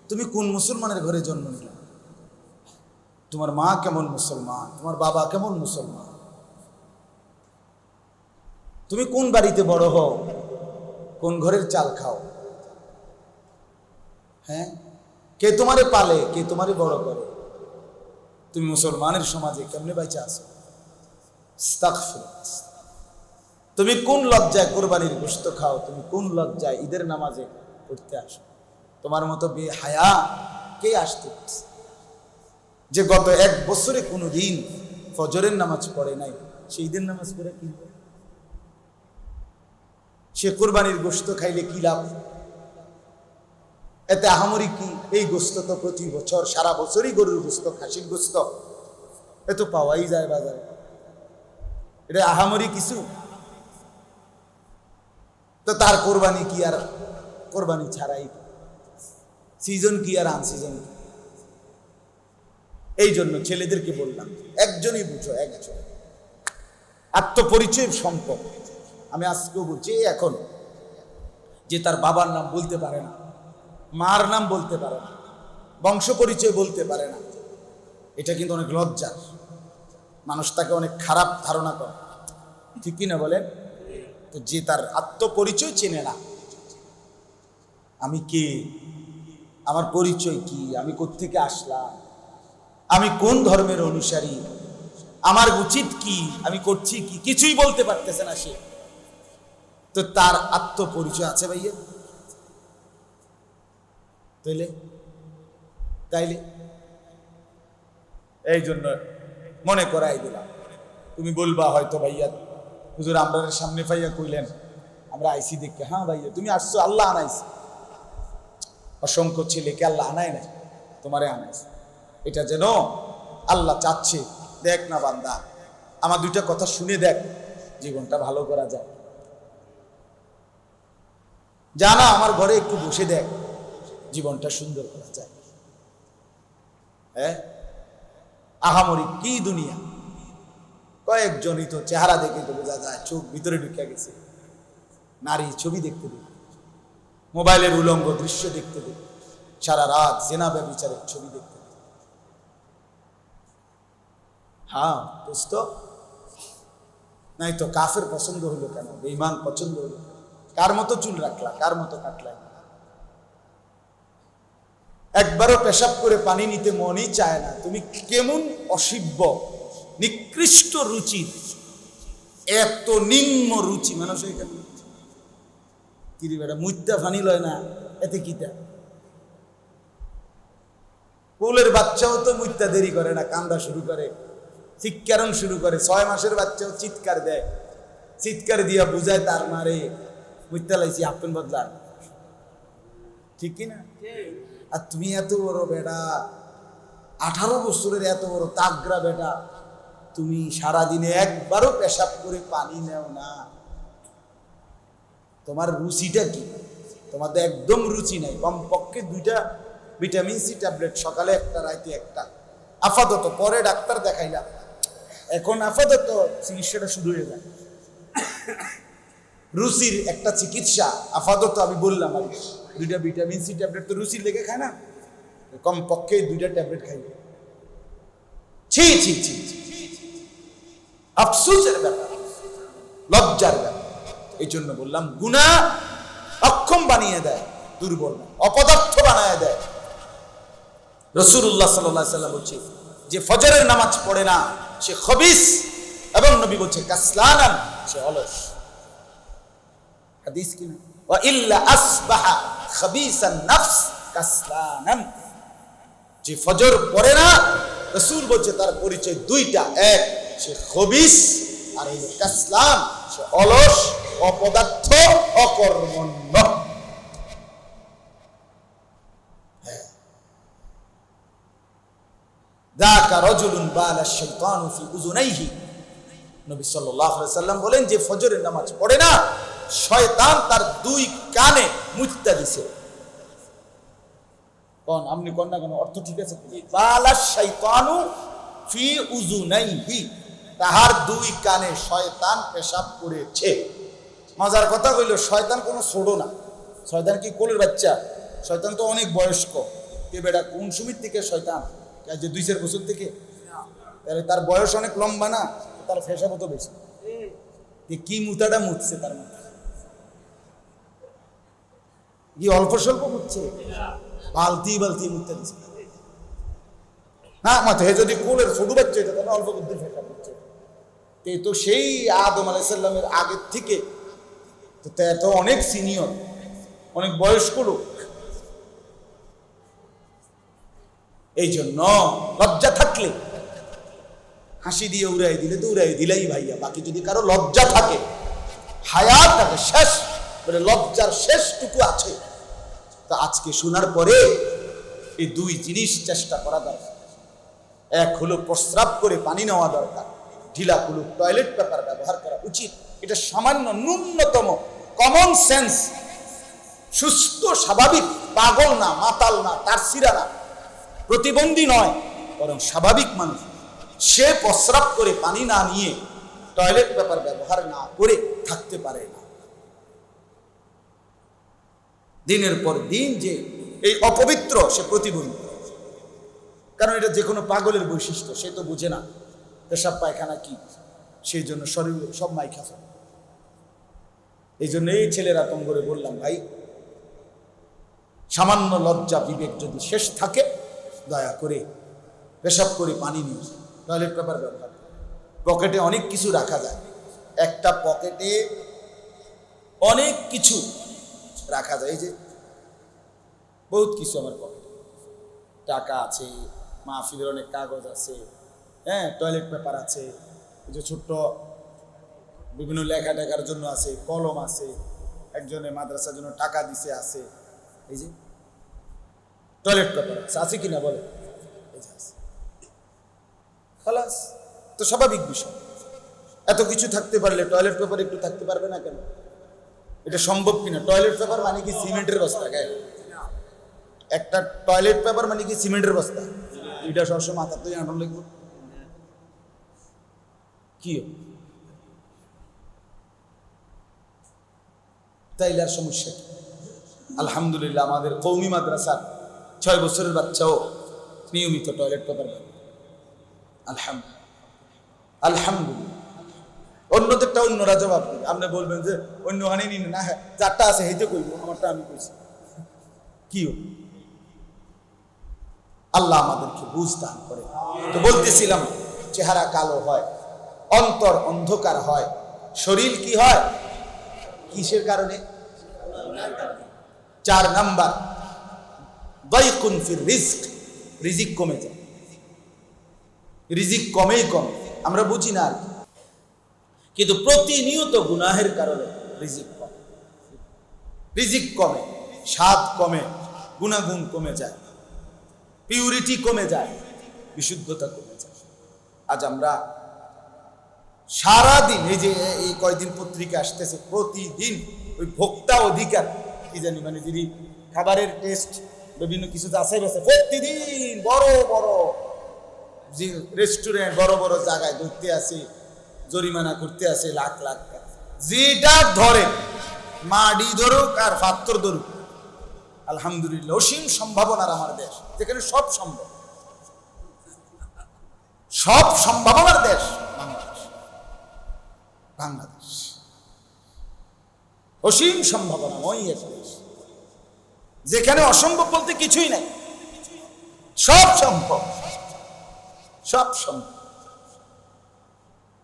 তুমি কোন মুসলমানের ঘরে জন্ম নিলা? তোমার মা কেমন মুসলমান, তোমার বাবা কেমন মুসলমান? তুমি কোন বাড়িতে বড় হও, কোন ঘরের চাল খাও? হ্যাঁ, কে তোমারে পালে, কে তোমারে বড় করে? তুমি মুসলমানের সমাজে কেমনে বাইচা আছো? তুমি কোন লজ্জায় কোরবানির গোশত খাও, তুমি কোন লজ্জায় ঈদের নামাজে পড়তে আসো? তোমার মতো বেহায়া কে আসতে পারছে যে গত এক বছরে কোনোদিন ফজরের নামাজ পড়ে নাই, সে ঈদের নামাজ পড়ে কি? সে কোরবানির গোশত খাইলে কি লাভ? এতে আহামরি কি? এই গোশত তো প্রতি বছর সারা বছরই গরুর গোশত, খাসির গোশত এত পাওয়াই যায় বাজারে, এটা আহামরি কিছু? তো তার কোরবানি কি আর কোরবানি ছাড়াই সিজন কি আর আনসিজন কি? এই জন্য ছেলেদেরকে বললাম একজনই বুঝো, একজন আত্মপরিচয় সম্পদ। আমি আজকেও বলছি, এখন যে তার বাবার নাম বলতে পারে না, মার নাম বলতে পারে না, বংশ পরিচয় বলতে পারে না, এটা কিন্তু অনেক লজ্জার। মানুষ তাকে অনেক খারাপ ধারণা করে, ঠিক কিনা বলেন? তো যে তার আত্মপরিচয় চেনে না, আমি কে, আমার পরিচয় কি, আমি কোত্থেকে আসলাম, আমি কোন ধর্মের অনুসারী, আমার উচিত কি, আমি করছি কি, কিছুই বলতে পারতেছে না সে, তো তার আত্মপরিচয় আছে ভাইয়া? তাইলে এই জন্য মনে করাই দিলাম। তুমি বলবা হয়তো ভাইয়া হুজুর আমরা সামনে পাইয়া কইলেন আমরা আইসি দেখে, হ্যাঁ ভাইয়া তুমি আসছো, আল্লাহ আনাইছে, অসংখ্য ছেলেকে আল্লাহ আনায় নাই, তোমারে আনাইছে। এটা যেন আল্লাহ চাচ্ছে, দেখ না বান্দা, আমার দুইটা কথা শুনে দেখ, জীবনটা ভালো করা যায়। জানা আমার ঘরে একটু বসে দেখ, জীবনটা সুন্দর করা যায়। হ্যাঁ, আহামরি কি দুনিয়া, কয়েকজনই তো চেহারা দেখে তো বোঝা যায় চোখ ভিতরে ঢুকে গেছে, নারী ছবি দেখতে দেখতে, মোবাইলের উলঙ্গ দৃশ্য দেখতে দেখতে, সারা রাত জেনা ব্যভিচারের ছবি দেখতে দেখতে। হ্যাঁ দোস্ত, নাই তো কাফের পছন্দ হলো কেন, বেঈমান পছন্দ হলো? কার মতো চুল রাখলা, কার মতো কাটলা? একবারও পেশাব করে পানি নিতে মনই চায় না। তুমি কেমন অসিব্য নিকৃষ্ট রুচি, এত নিম্ন রুচি মানুষের কেন? কিরি বেটা মুইত্যা ফানি লয় না, এতে কিতা? কোলের বাচ্চাও তো মুইত্যা দেরি করে না, কান্দা শুরু করে, চিৎকারণ শুরু করে। 6 মাসের বাচ্চাও চিৎকার দেয়, চিৎকার দিয়া বুঝায় তার মারে মুইত্যা লাইছি আপন বদলা, ঠিক কিনা? আর তুমি এত বড় বেটা, 18 বছরের এত বড় তাগরা বেটা, তুমি সারাদিনে একবারও পেশাব করে পানি নেও না। তোমার রুচিটা কি? তোমার তো একদম রুচি নাই। কমপক্ষে 2টা ভিটামিন সি ট্যাবলেট, সকালে একটা রাইতে একটা, আপাতত, পরে ডাক্তার দেখাইলাম, এখন আপাতত চিকিৎসাটা শুরু হয়ে যায়। রুচির একটা চিকিৎসা আপাতত আমি বললাম, আর 2টা ভিটামিন সি ট্যাবলেট তো রুচির লেগে খায় না, কমপক্ষে 2টা ট্যাবলেট খাইবে। ছি ছি ছি, আফসোসের ব্যাপার, লজ্জার ব্যাপার। এই জন্য বললাম গুনাহ অক্ষম বানিয়ে দেয়, দুর্বল অপদার্থ বানিয়ে দেয়। রাসূলুল্লাহ সাল্লাল্লাহু আলাইহি ওয়াসাল্লাম বলছে যে ফজরের নামাজ পড়ে না সে খবিস, এবং নবী বলছে কাসলানান, সে অলস। হাদিস কি না, ওয়া ইল্লা আসবাহা খাবিসান নাফস কাসলানান, যে ফজর পড়ে না রাসূল বলছে তার পরিচয় দুইটা, এক সে খবিস আর হলো কাসলান, সে অলস, অপদার্থ, অকর্মণ্য। যাকা রাজুলুন বালা শাইতানু ফি উযুনাইহি, নবী সাল্লাল্লাহু আলাইহি ওয়াসাল্লাম বলেন যে ফজরের নামাজ পড়ে না শয়তান তার দুই কানে মুত্তা দিছে। কোন আপনি কোন না কোন অর্থ ঠিক আছে? বালা শাইতানু ফি উযুনাইহি, তাহার দুই কানে শয়তান পেশাব করেছে। মজার কথা কইল, শয়তান কোনো ছোট না, শয়তান কি কোলের বাচ্চা? শয়তান তো অনেক বয়স্ক। কে বেটা কোন সময় থেকে শয়তান? যে 2-4 বছর থেকে? তাহলে তার বয়স অনেক লম্বা না, তার পেশাব তো বেশি। কি মুতাটা মুতছে তার মধ্যে? কি অল্প স্বল্প মুতছে? বালতি বালতি মুততে দিচ্ছে না মাথা। যদি কোলের ছোট বাচ্চা এটা তাহলে অল্প করতে পেশাব করছে। তো সেই আদম আলাইহিস সালামের আগের থেকে তো অনেক সিনিয়র, অনেক বয়স্ক লোক। এই জন্য লজ্জা থাকলে হাসি দিয়ে উড়াই দিলে তো উড়াই দিলেই ভাইয়া, বাকি যদি কারো লজ্জা থাকে, হায়াত থাকে, শেষ মানে লজ্জার শেষটুকু আছে, তা আজকে শোনার পরে এই দুই জিনিস চেষ্টা করা দরকার। এক হলো প্রস্রাব করে পানি নেওয়া দরকার, ঢিলা কুলু টয়লেট পেপার ব্যবহার করা উচিত। এটা সামান্য ন্যূনতম কমন সেন্স, সুস্থ স্বাভাবিক, পাগল না, মাতাল না, তারসিরা না, প্রতিবন্ধী নয়, বরং স্বাভাবিক মানুষ। সে প্রস্রাব করে পানি না নিয়ে টয়লেট পেপার ব্যবহার না করে থাকতে পারে না। দিনের পর দিন যে এই অপবিত্র, সে প্রতিবন্ধী। কারণ এটা যে কোনো পাগলের বৈশিষ্ট্য, সে তো বুঝে না পেশাব পায়খানা কি, সেই জন্য শরীরে সব মাইখা ফেলে। এই জন্য এই ছেলেরা তম করে বললাম, ভাই সামান্য লজ্জা বিবেক যদি শেষ থাকে, দয়া করে পেশাব করে পানি নিয়ে টয়লেট পেপার ব্যবহার। পকেটে অনেক কিছু রাখা যায়, একটা পকেটে অনেক কিছু রাখা যায়। এই যে বহুত কিছু আমার পকেটে, টাকা আছে, মাহফিলের অনেক কাগজ আছে, হ্যাঁ, টয়লেট পেপার আছে, এই যে ছোট্ট বিভিন্ন লেখা টেখার জন্য আছে, কলম আছে, একজনের মাদ্রাসার জন্য টাকা দিছে আছে, এই যে টয়লেট পেপার আছে কিনা বলে? খালাস, তো স্বাভাবিক বিষয়। এত কিছু থাকতে পারলে টয়লেট পেপার একটু থাকতে পারবে না কেন? এটা সম্ভব কিনা? টয়লেট পেপার মানে কি সিমেন্টের বস্তা? গায়ে একটা টয়লেট পেপার মানে কি সিমেন্টের বস্তা? এটা সবসময় মাথা তো আটন লাগবে। কি তাইলে আর সমস্যা কি? আলহামদুলিল্লাহ আমাদের কওমি মাদ্রাসার 6 বছরের বাচ্চাও নিয়মিত টয়লেট পেপার ব্যবহার। আলহামদুলিল্লাহ। অন্যদেরটা অন্যরা জবাব দেবে, আপনি বলবেন যে অন্য হানি নিন না, হ্যাঁ যারটা আছে হেঁটে কইব, আমারটা আমি কইছি। কি আল্লাহ আমাদেরকে বুঝ দান করে। তো বলতেছিলাম, চেহারা কালো হয়, অন্তর অন্ধকার হয়, শরীর কি হয়? কিসের কারণে? 4 নাম্বার, দাইকুন ফির রিজক, রিজিক কমে যায়। রিজিক কমেই কমে, আমরা বুঝি না আর কি, কিন্তু প্রতিনিয়ত গুনাহের কারণে রিজিক কমে। রিজিক কমে, স্বাদ কমে, গুণাগুণ কমে যায়, পিউরিটি কমে যায়, বিশুদ্ধতা কমে যায়। আজ আমরা সারাদিন, এই যে এই কয়দিন পত্রিকা আসতেছে, প্রতিদিন ওই ভোক্তা অধিকার কি জানি মানে যিনি খাবারের টেস্ট বিভিন্ন কিছু যাচাই বাছাই, প্রতিদিন বড় বড় যে রেস্টুরেন্ট, বড় বড় জায়গায় ধরতে আসে, জরিমানা করতে আসে লাখ লাখ টাকা। যেটা ধরে, মাডি ধরুক আর পাত্র ধরুক, আলহামদুলিল্লাহ অসীম সম্ভাবনার আমার দেশ, যেখানে সব সম্ভব, সব সম্ভাবনার দেশ বাংলাদেশ। বাংলাদেশ অসীম সম্ভাবনাময় এক দেশ, যেখানে অসম্ভব বলতে কিছুই নাই, সব সম্ভব, সব সম্ভব,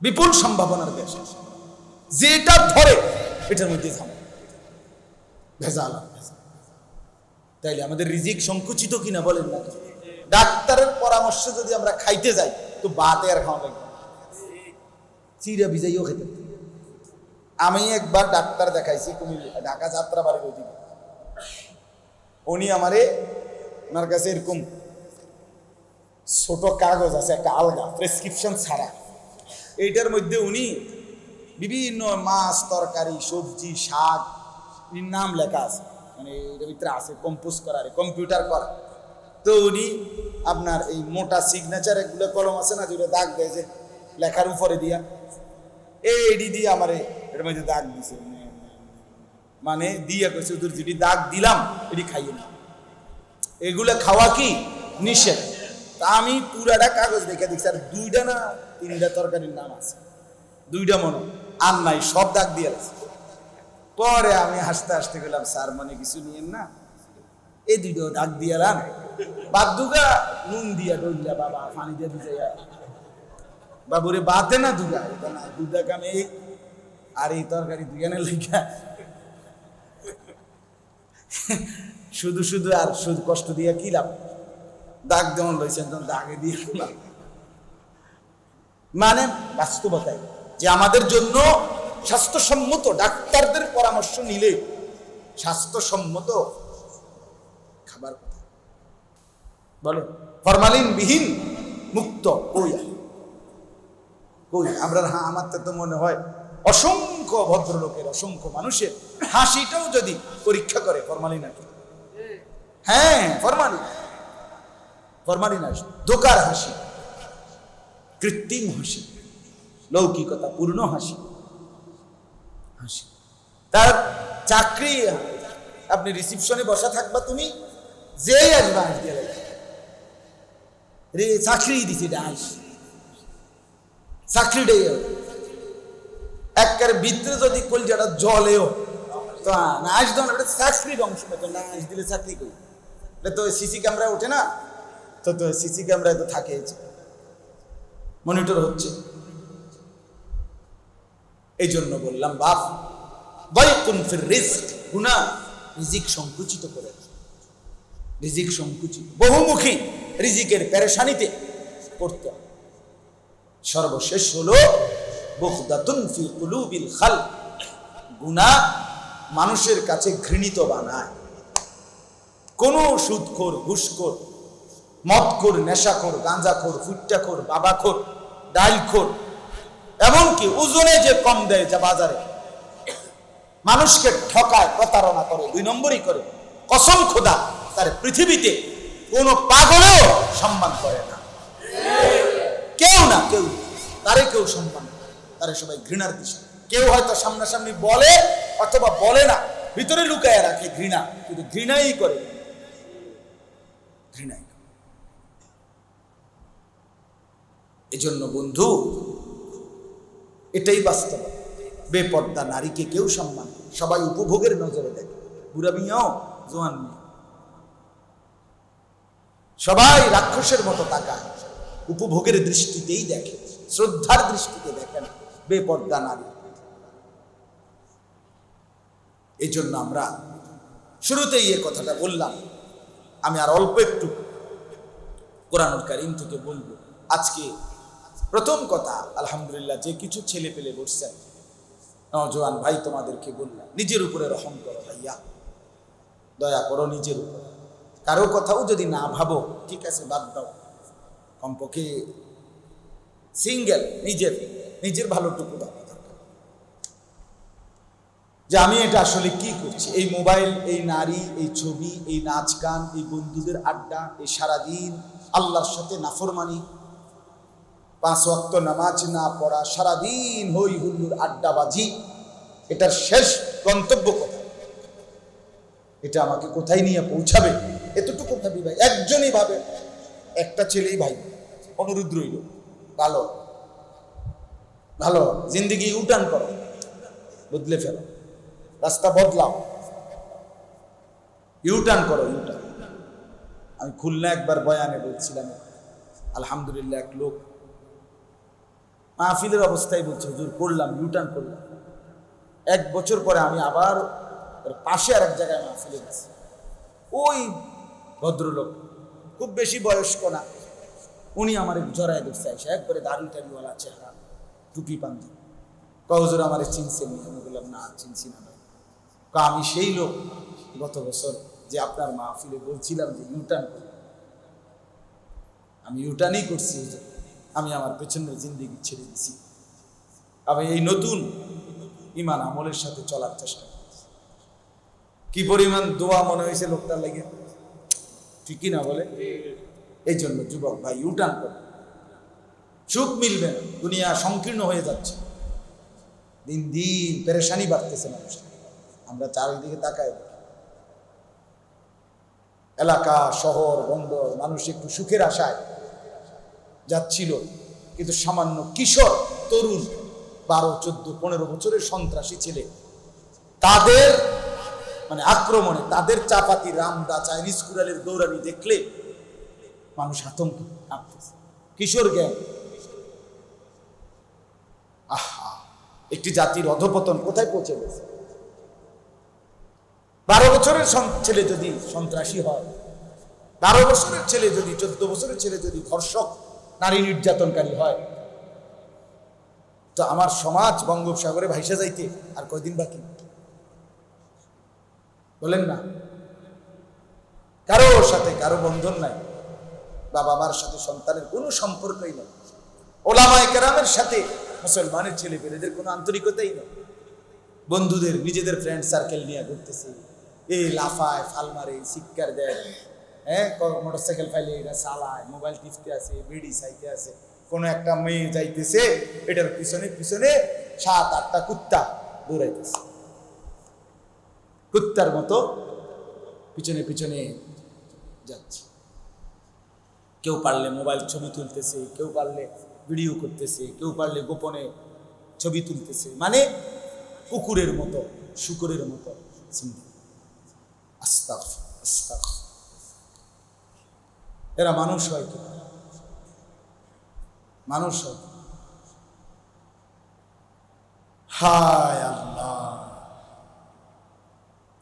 বিপুল সম্ভাবনার দেশ। যেটা ধরে এটার মধ্যে ঝামেলা, ভেজাল। তাইলে আমাদের রিজিক সংকুচিত কিনা বলেন না? ডাক্তারের পরামর্শ যদি আমরা খাইতে যাই তো বাতে আর খাওয়া লাগবে, চিরা ভিজাইও খেতে। আমি একবার ডাক্তার দেখাইছি কুমিল্লা, ঢাকা যাত্রাবাড়ির ওদিকে। উনি আমারে, ওনার কাছে এরকম ছোট কাগজ আছে একটা আলগা, প্রেসক্রিপশন ছাড়া, এইটার মধ্যে উনি বিভিন্ন মাছ, তরকারি, সবজি, শাক নাম লেখা আছে, মানে এটার ভিতরে আছে কম্পোজ করা, কম্পিউটার করা। তো উনি আপনার এই মোটা সিগনেচার এগুলো কলম আছে না, যেগুলো দাগ দেয় যে লেখার উপরে দিয়া, এইডি দিয়ে আমারে এটার মধ্যে দাগ দিছে, মানে দিয়া কইছে তোর যেটি দাগ দিলাম এটি খাইয়ে না, এগুলো খাওয়া কি নিষেধ। তা আমি পুরাটা কাগজ দেখে দেখছি আর 2টা না 3টা তরকারির নাম আছে, 2টা মনে আর নাই, সব দাগ দিয়ে আছে। পরে আমি হাসতে হাসতে গেলাম, স্যার মানে কিছু নিয়েন না, এই 2টা দাগ দিয়ে এলাম, বাদ দুগা নুন দিয়া ডইলা বাবা পানি দিয়ে দিতে বাবুরে বাতে না দুগা, এটা না 2টা কামে আর এই তরকারি 2জনের লেখা, শুধু শুধু আর শুধু কষ্ট দিয়ে কি লাভ? দাগ যেমন লইছেন তখন দাগে দিয়ে মানে বাস্তবতায় যে আমাদের জন্য স্বাস্থ্যসম্মত, ডাক্তারদের পরামর্শ নিলে স্বাস্থ্যসম্মত খাবার কথা বলে, ফরমালিন বিহীন মুক্ত কই কই আমরা? হ্যাঁ, আমার তো মনে হয় অসংখ্য ভদ্রলোকের, অসংখ্য মানুষের হাসিটাও যদি পরীক্ষা করে ফরমালিন আছে, হ্যাঁ ফরমালিন আসে, ধোকার হাসি, কৃত্রিম হাসি, লৌকিকতা পূর্ণ হাসি। তার চাকরি, আপনি রিসিপশনে বসা থাকবা, তুমি যেই আসবা হাস দিয়ে রে, চাকরি দিছি ডাস, চাকরিটাই একবারে ভিতরে যদি কলজাটা জলেও তো নাচ দেন, এটা চাকরির অংশ, তো নাচ দিলে চাকরি করি, এটা তো সিসি ক্যামেরায় ওঠে না, তো সিসি ক্যামেরায় তো থাকে, মনিটর হচ্ছে। এই জন্য বললাম বাপ বাইকুন ফির রিজক, গুনাহ রিজিক সংকুচিত করে, রিজিক সংকুচিত, বহুমুখী রিজিকের পেরেশানিতে পড়তে। সর্বশেষ হলো বুগদাতুন ফি কুলুবিল খালক, গুনাহ মানুষের কাছে ঘৃণিত বানায়। কোন সুদখোর, ঘুষখোর, মদখোর, নেশাখোর, গাঁজাখোর, ফুট্টাখোর, বাবাখোর, ডাইলখোর, এমনকি ওজনে যে কম দেয় যা বাজারে, মানুষকে ঠকায়, প্রতারণা করে, 2 নম্বরই করে, কসম খোদা তার পৃথিবীতে কোন পাগলও সম্মান করে না, কেউ না, কেউ তারে কেউ সম্মান করে, তারে সবাই ঘৃণার দৃষ্টি। কেউ হয়তো সামনাসামনি বলে অথবা বলে না, ভিতরে লুকায় রাখে ঘৃণা, কিন্তু ঘৃণাই করে, ঘৃণাই। এজন্য বন্ধু, এটাই বাস্তব, বেপর্দা নারীকে কেউ সম্মান করে, সবাই উপভোগের নজরে দেখে, বুড়া মিয়াও জোয়ান মেয়ে সবাই রাক্ষসের মতো তাকায়, উপভোগের দৃষ্টিতেই দেখে, শ্রদ্ধার দৃষ্টিতে দেখে না বেপর্দা নারী। এই জন্য আমরা শুরুতেই এই কথাটা বললাম। আমি আর অল্প একটু কোরআনুল কারীম থেকে বলবো। আজকে প্রথম কথা, আলহামদুলিল্লাহ, যে কিছু ছেলে পেলে বসছেন, নওজোয়ান ভাই, তোমাদেরকে বললাম নিজের উপরে রহম করো ভাইয়া, দয়া করো নিজের উপরে। কারো কথাও যদি না ভাবো, ঠিক আছে, বাদ দাও, কমপক্ষে সিঙ্গেল নিজের ভালোটুকু ভাবা দরকার, যে আমি এটা আসলে কি করছি। এই মোবাইল, এই নারী, এই ছবি, এই নাচ গান, এই বন্ধুদের আড্ডা, এই সারাদিন আল্লাহর সাথে নাফরমানি, 5 ওয়াক্ত নামাজ না পড়া, সারাদিন হই হুল্লুর আড্ডাবাজি, এটার শেষ গন্তব্য কোথায়? এটা আমাকে কোথায় নিয়ে পৌঁছাবে? এতটুকু ভাবি ভাই, একজনই ভাবে, একটা ছেলেই ভাই, অনুরোধ রইল, ভালো ভালো জিন্দিগি ইউটার্ন করো, বদলে ফেলো, রাস্তা বদলাও, ইউটার্ন করো, ইউটার্ন। আমি খুলনা একবার বয়ানে বলছিলাম, আলহামদুলিল্লাহ এক লোক মাহফিলের অবস্থায় বলছে, হুজুর করলাম, ইউটার্ন করলাম। 1 বছর পরে আমি আবার পাশে আর এক জায়গায় মাহফিলে গেছি। ওই ভদ্রলোক খুব বেশি বয়স্ক না, উনি আমার জড়ায় ধরছে, এসে একবারে দাড়ি টাড়িওয়ালা চেহারা, টুপি পাঞ্জি। হুজুর আমার চিনছেন? আমি বললাম না, চিনছি না ভাই। আমি সেই লোক গত বছর যে আপনার মাহফিলে বলছিলাম যে ইউটার্ন করি। আমি ইউটার্নই করছি হুজুর, আমি আমার পেছনের জিন্দেগি ছেড়ে দিছি, আমি এই নতুন ইমান আমলের সাথে চলার চেষ্টা করছি। কি পরিমাণ দোয়া মনে হয়েছে লোকটার লাগে, ঠিকই না বলে? এই জন্য যুবক ভাই ইউটার্ন করে, সুখ মিলবে না, দুনিয়া সংকীর্ণ হয়ে যাচ্ছে, দিন দিন পেরেশানি বাড়তেছে মানুষ। আমরা চারিদিকে তাকাই, এলাকা, শহর, বন্দর, মানুষ একটু সুখের আশায় যাচ্ছিল, কিন্তু সামান্য কিশোর তরুণ 12, 14, 15 বছরের সন্ত্রাসী ছেলে, তাদের মানে আক্রমণে, তাদের চাপাতি, রামদা, চাইনিজ কুড়ালের দৌড়ানি দেখলে মানুষ আতঙ্ক কাঁপতেছে। কিশোর জ্ঞান, আহা, একটি জাতির অধপতন কোথায় পৌঁছে গেছে। 12 বছরের ছেলে যদি সন্ত্রাসী হয়, 12 বছরের ছেলে যদি, 14 বছরের ছেলে যদি ধর্ষক, নারী নির্যাতনকারী হয়, তো আমার সমাজ বঙ্গোপসাগরে ভাইসা যাইতে আর কয়দিন বাকি? বলেন না? কারো সাথে কারো বন্ধন নাই, বাবা মার সাথে সন্তানের কোনো সম্পর্কই নেই, ওলামায়ে কেরামের সাথে মুসলমানের ছেলে পেলেদের কোনো আন্তরিকতাই নেই, বন্ধুদের নিজেদের ফ্রেন্ড সার্কেল নিয়ে ঘুরতেছে, এই লাফায়, ফাল মারে, চিৎকার দেয়, হ্যাঁ, মোটরসাইকেল ফাইলে এটা চালায়, মোবাইল টিপতে আছে, বিড়ি চাইতে আছে, কোনো একটা মেয়ে যাইতেছে, এটার পিছনে পিছনে 7-8টা কুত্তা দৌড়াইতেছে, কুত্তার মতো পিছনে পিছনে যাচ্ছে। কেউ পারলে মোবাইল ছবি তুলতেছে, কেউ পারলে ভিডিও করতেছে, কেউ পারলে গোপনে ছবি তুলতেছে, মানে কুকুরের মতো, শুকুরের মতো। এরা মানুষ হয় কি? মানুষ হয়? হায় আল্লাহ,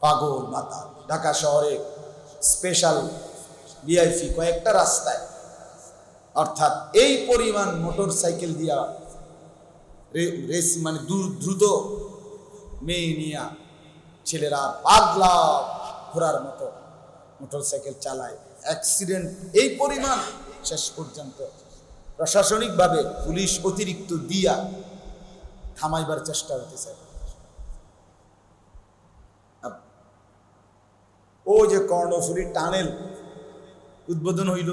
পাগল মাথা। ঢাকা শহরে স্পেশাল ভিআইপি কয়েকটা রাস্তায়, অর্থাৎ এই পরিমাণ মোটর সাইকেল দিয়া রেস, মানে দ্রুত মেয়ে নিয়া ছেলেরা পাগলা ঘোরার মতো মোটর সাইকেল চালায়, অ্যাক্সিডেন্ট এই পরিমাণ, শেষ পর্যন্ত প্রশাসনিকভাবে পুলিশ অতিরিক্ত দিয়া থামাইবার চেষ্টা হতেছে। ও যে কর্ণফুলী টানেল উদ্বোধন হইল,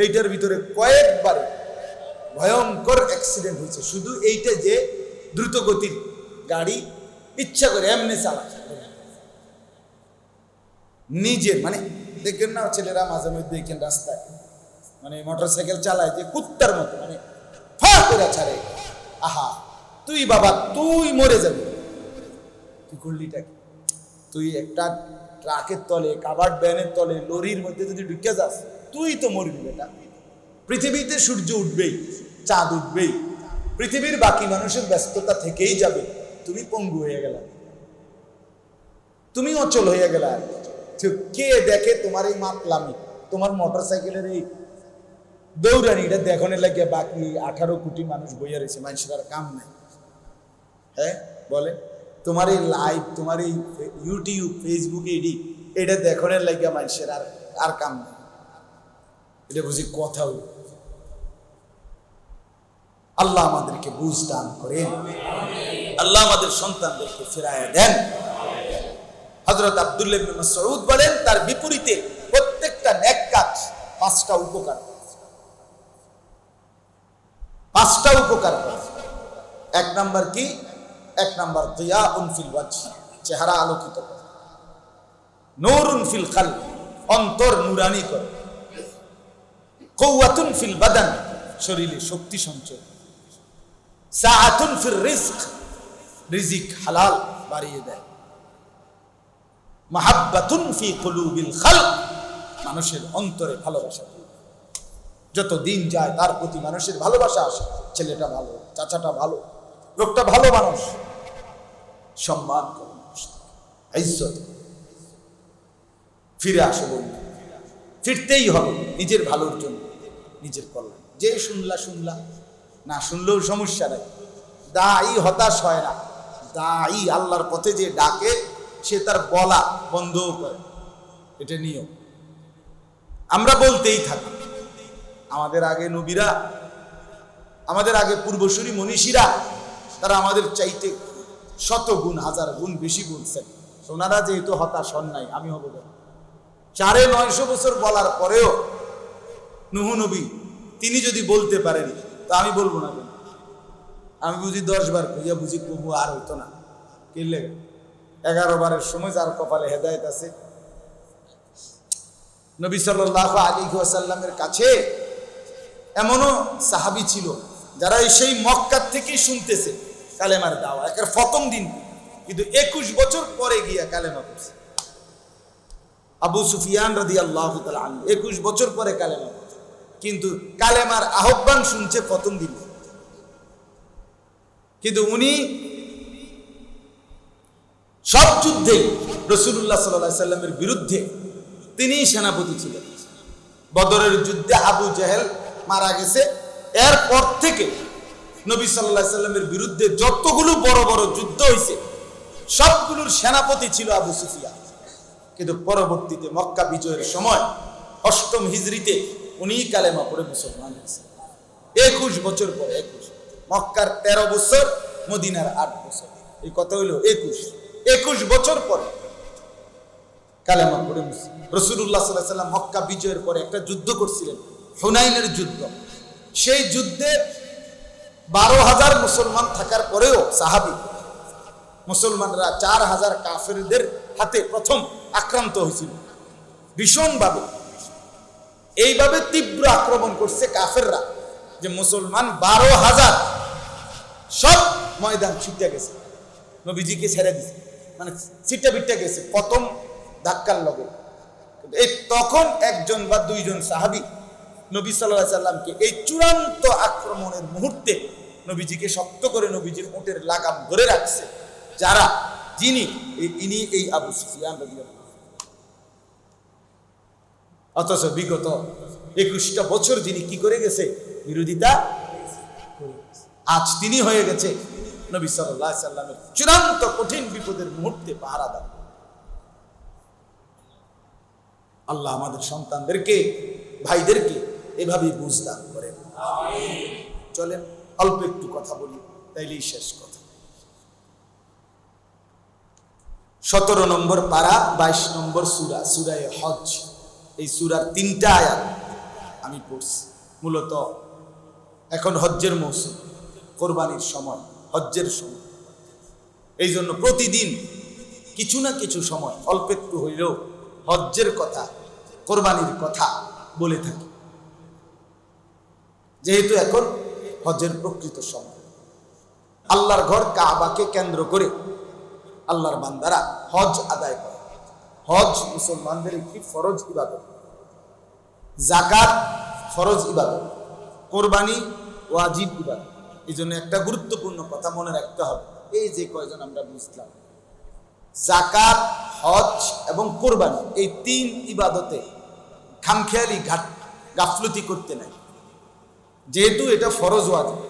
এইটার ভিতরে কয়েকবার ভয়ঙ্কর অ্যাক্সিডেন্ট হয়েছে। শুধু এইটা যে দ্রুত গতির গাড়ি ইচ্ছা করে এমনি চালায়, নিজের, মানে দেখেন না ছেলেরা মাঝে মধ্যে দেখেন রাস্তায়, মানে মোটর সাইকেল চালায় যে কুত্তার মতো, মানে ফা করে ছাড়ে। আহা, তুই বাবা, তুই মরে যাবি। তুই করলিটা কি? তুই একটা ট্রাকের তলে, কাভার্ড ভ্যানের তলে, লরির মধ্যে যদি ঢুকে যাস, তুই তো মরবি বেটা। পৃথিবীতে সূর্য উঠবেই, চাঁদ উঠবেই, পৃথিবীর বাকি মানুষের ব্যস্ততা থেকেই যাবে, তুমি পঙ্গু হয়ে গেলা, তুমি অচল হয়ে গেলা। কে দেখে তোমার এই মাতলামি, তোমার মোটর সাইকেলের এই দৌড়ানি, এটা দেখানোর লাগে বাকি 18 কোটি মানুষ বইয়া রয়েছে, মানুষের আর কাম নাই। হ্যাঁ বলে, তোমার এই লাইভ, তোমার এই ইউটিউব, ফেসবুক, এটা দেখানোর লাগে মানুষের আর কাম নাই। এটা বুঝি কথা হইল। আল্লাহ আমাদেরকে বুঝ দান করেন, আল্লাহ আমাদের সন্তানদেরকে ফিরাইয়া দেন। হযরত আব্দুল্লাহ ইবনে মাসউদ বলেন, তার বিপরীতে প্রত্যেকটা নেক কাজ 5টা উপকার, 5টা উপকার করে। 1 নাম্বার কি? 1 নাম্বার দিয়াউন ফিল ওয়াজহ, চেহারা আলোকিত করে। নূরুন ফিল কলব, অন্তর নুরানি করে। কুওয়াতুন ফিল বাদান, শরীরে শক্তি সঞ্চয়। সাআতুন ফির রিজক, রিজিক হালাল বাড়িয়ে দেয়। মাহাব্বাতুন ফি কুলুবিল খালক, মানুষের অন্তরে ভালোবাসা। যত দিন যায় তার প্রতি মানুষের ভালোবাসা আসে। ছেলেটা ভালো, চাচাটা ভালো, লোকটা ভালো মানুষ, সম্মান করে, ইজ্জত। ফিরে আসে বন্ধু, ফিরতেই হবে নিজের ভালোর জন্য, নিজের কল্যাণ। যে শুনলা, না শুনলেও সমস্যা নাই। দায়ী হতাশ হয় না। দায়ী আল্লাহর পথে যে ডাকে সে তার বলা বন্ধও করে, এটা নিয়ম। আমরা বলতেই থাকি। আমাদের আগে নবীরা, আমাদের আগে পূর্বসূরি মনীষীরা, তারা আমাদের চাইতে শত গুণ, হাজার গুণ বেশি বলছেন। ওনারা যেহেতু হতাশ হন নাই, আমি হব কেন? 950 বছর বলার পরেও নূহ নবী তিনি যদি বলতে পারেন, তা আমি বলবো না কেন? আমি বুঝি 10 বার কইয়া বুঝি কবু আর হইতো না। কি লেগে 11 বারের সময় যার কপালে হেদায়েত আছে। নবী সাল্লাল্লাহু আলাইহি ওয়াসাল্লামের কাছে এমনও সাহাবী ছিল যারা সেই মক্কা থেকেই শুনতেছে কালেমার দাওয়া, একের প্রথম দিন, কিন্তু 21 বছর পরে গিয়া কালেমা পড়ছে। আবু সুফিয়ান রাদিয়াল্লাহু তাআলা আনহু 21 বছর পরে কালেমা পড়ছে, কিন্তু কালেমার আহ্বান শুনছে প্রথম দিন। কিন্তু উনি সব যুদ্ধে রাসূলুল্লাহ সাল্লাল্লাহু আলাইহি সাল্লামের বিরুদ্ধে তিনিই সেনাপতি ছিলেন। বদরের যুদ্ধে আবু জেহেল মারা গেছে, এরপর থেকে নবী সাল্লাল্লাহু আলাইহি সাল্লামের বিরুদ্ধে যতগুলো বড় বড় যুদ্ধ হয়েছে সবগুলোর সেনাপতি ছিল আবু সুফিয়ান। কিন্তু পরবর্তীতে মক্কা বিজয়ের সময় 8ম হিজরিতে উনি কালেমা পড়ে মুসলমান হয়েছে। 21 বছর পরে, 21 মক্কার 13 বছর, মদিনার 8 বছর, এই কথা হইল 21 বছর পরে কালেমা পড়ে রাসূলুল্লাহ সাল্লাল্লাহু আলাইহি সাল্লাম মক্কা বিজয়ের পরে একটা যুদ্ধ করছিলেন, হুনাইনের যুদ্ধ। সেই যুদ্ধে 12,000 মুসলমান থাকার পরেও সাহাবী মুসলমানরা 4,000 কাফেরদের হাতে প্রথম আক্রান্ত হয়েছিল ভীষণভাবে। এইভাবে তীব্র আক্রমণ করছে কাফেররা যে মুসলমান 12,000 সব ময়দান ছুটে গেছে, নবীজিকে ছেড়ে দিছে, মানে ছিটে বিটে গেছে প্রথম ধাক্কার লগে। এই তখন একজন বা দুইজন সাহাবী নবী সাল্লাল্লাহু আলাইহি সাল্লামকে এই চূড়ান্ত আক্রমণের মুহূর্তে নবীজিকে শক্ত করে নবীজির উটের লাগাম ধরে রাখছে, যারা ইনি এই আবু সুফিয়ান রাদিয়াল্লাহু। অথচ বিগত 21টা বছর যিনি কি করে গেছে, বিরোধিতা। আজ তিনি হয়ে গেছে নবী সাল্লাল্লাহু আলাইহি সাল্লামের চূড়ান্ত কঠিন বিপদের মুহূর্তে পাহারাদার। আল্লাহ আমাদের সন্তানদেরকে, ভাইদেরকে এভাবেই বুঝদান করেন। চলেন অল্প একটু কথা বলি, তাইলেই শেষ কথা। 17 নম্বর পারা, 22 নম্বর সূরা, সূরায়ে হজ। এই সূরার 3টা আয়াত আমি পড়ছি। মূলত এখন হজ্জের মৌসুম, কোরবানির সময়, হজ্জের সময়। এই জন্য প্রতিদিন কিছু না কিছু সময় অল্প একটু হইলেও হজ্জের কথা, কোরবানির কথা বলে থাকি, যেহেতু এখন হজ্জের প্রকৃত সময়। আল্লাহর ঘর কাবাকে কেন্দ্র করে আল্লাহর বান্দারা হজ আদায় করে। হজ মুসলমানদের একটি ফরজ ইবাদত, যাকাত ফরজ ইবাদত, কোরবানি ওয়াজিব ইবাদত। এই জন্য একটা গুরুত্বপূর্ণ কথা মনে রাখতে হবে, এই যে কয়জন আমরা বুঝলাম, যাকাত, হজ এবং কোরবানি, এই 3 ইবাদতে খামখেয়ালি গাফলতি করতে নাই, যেহেতু এটা ফরজ ওয়াজিব।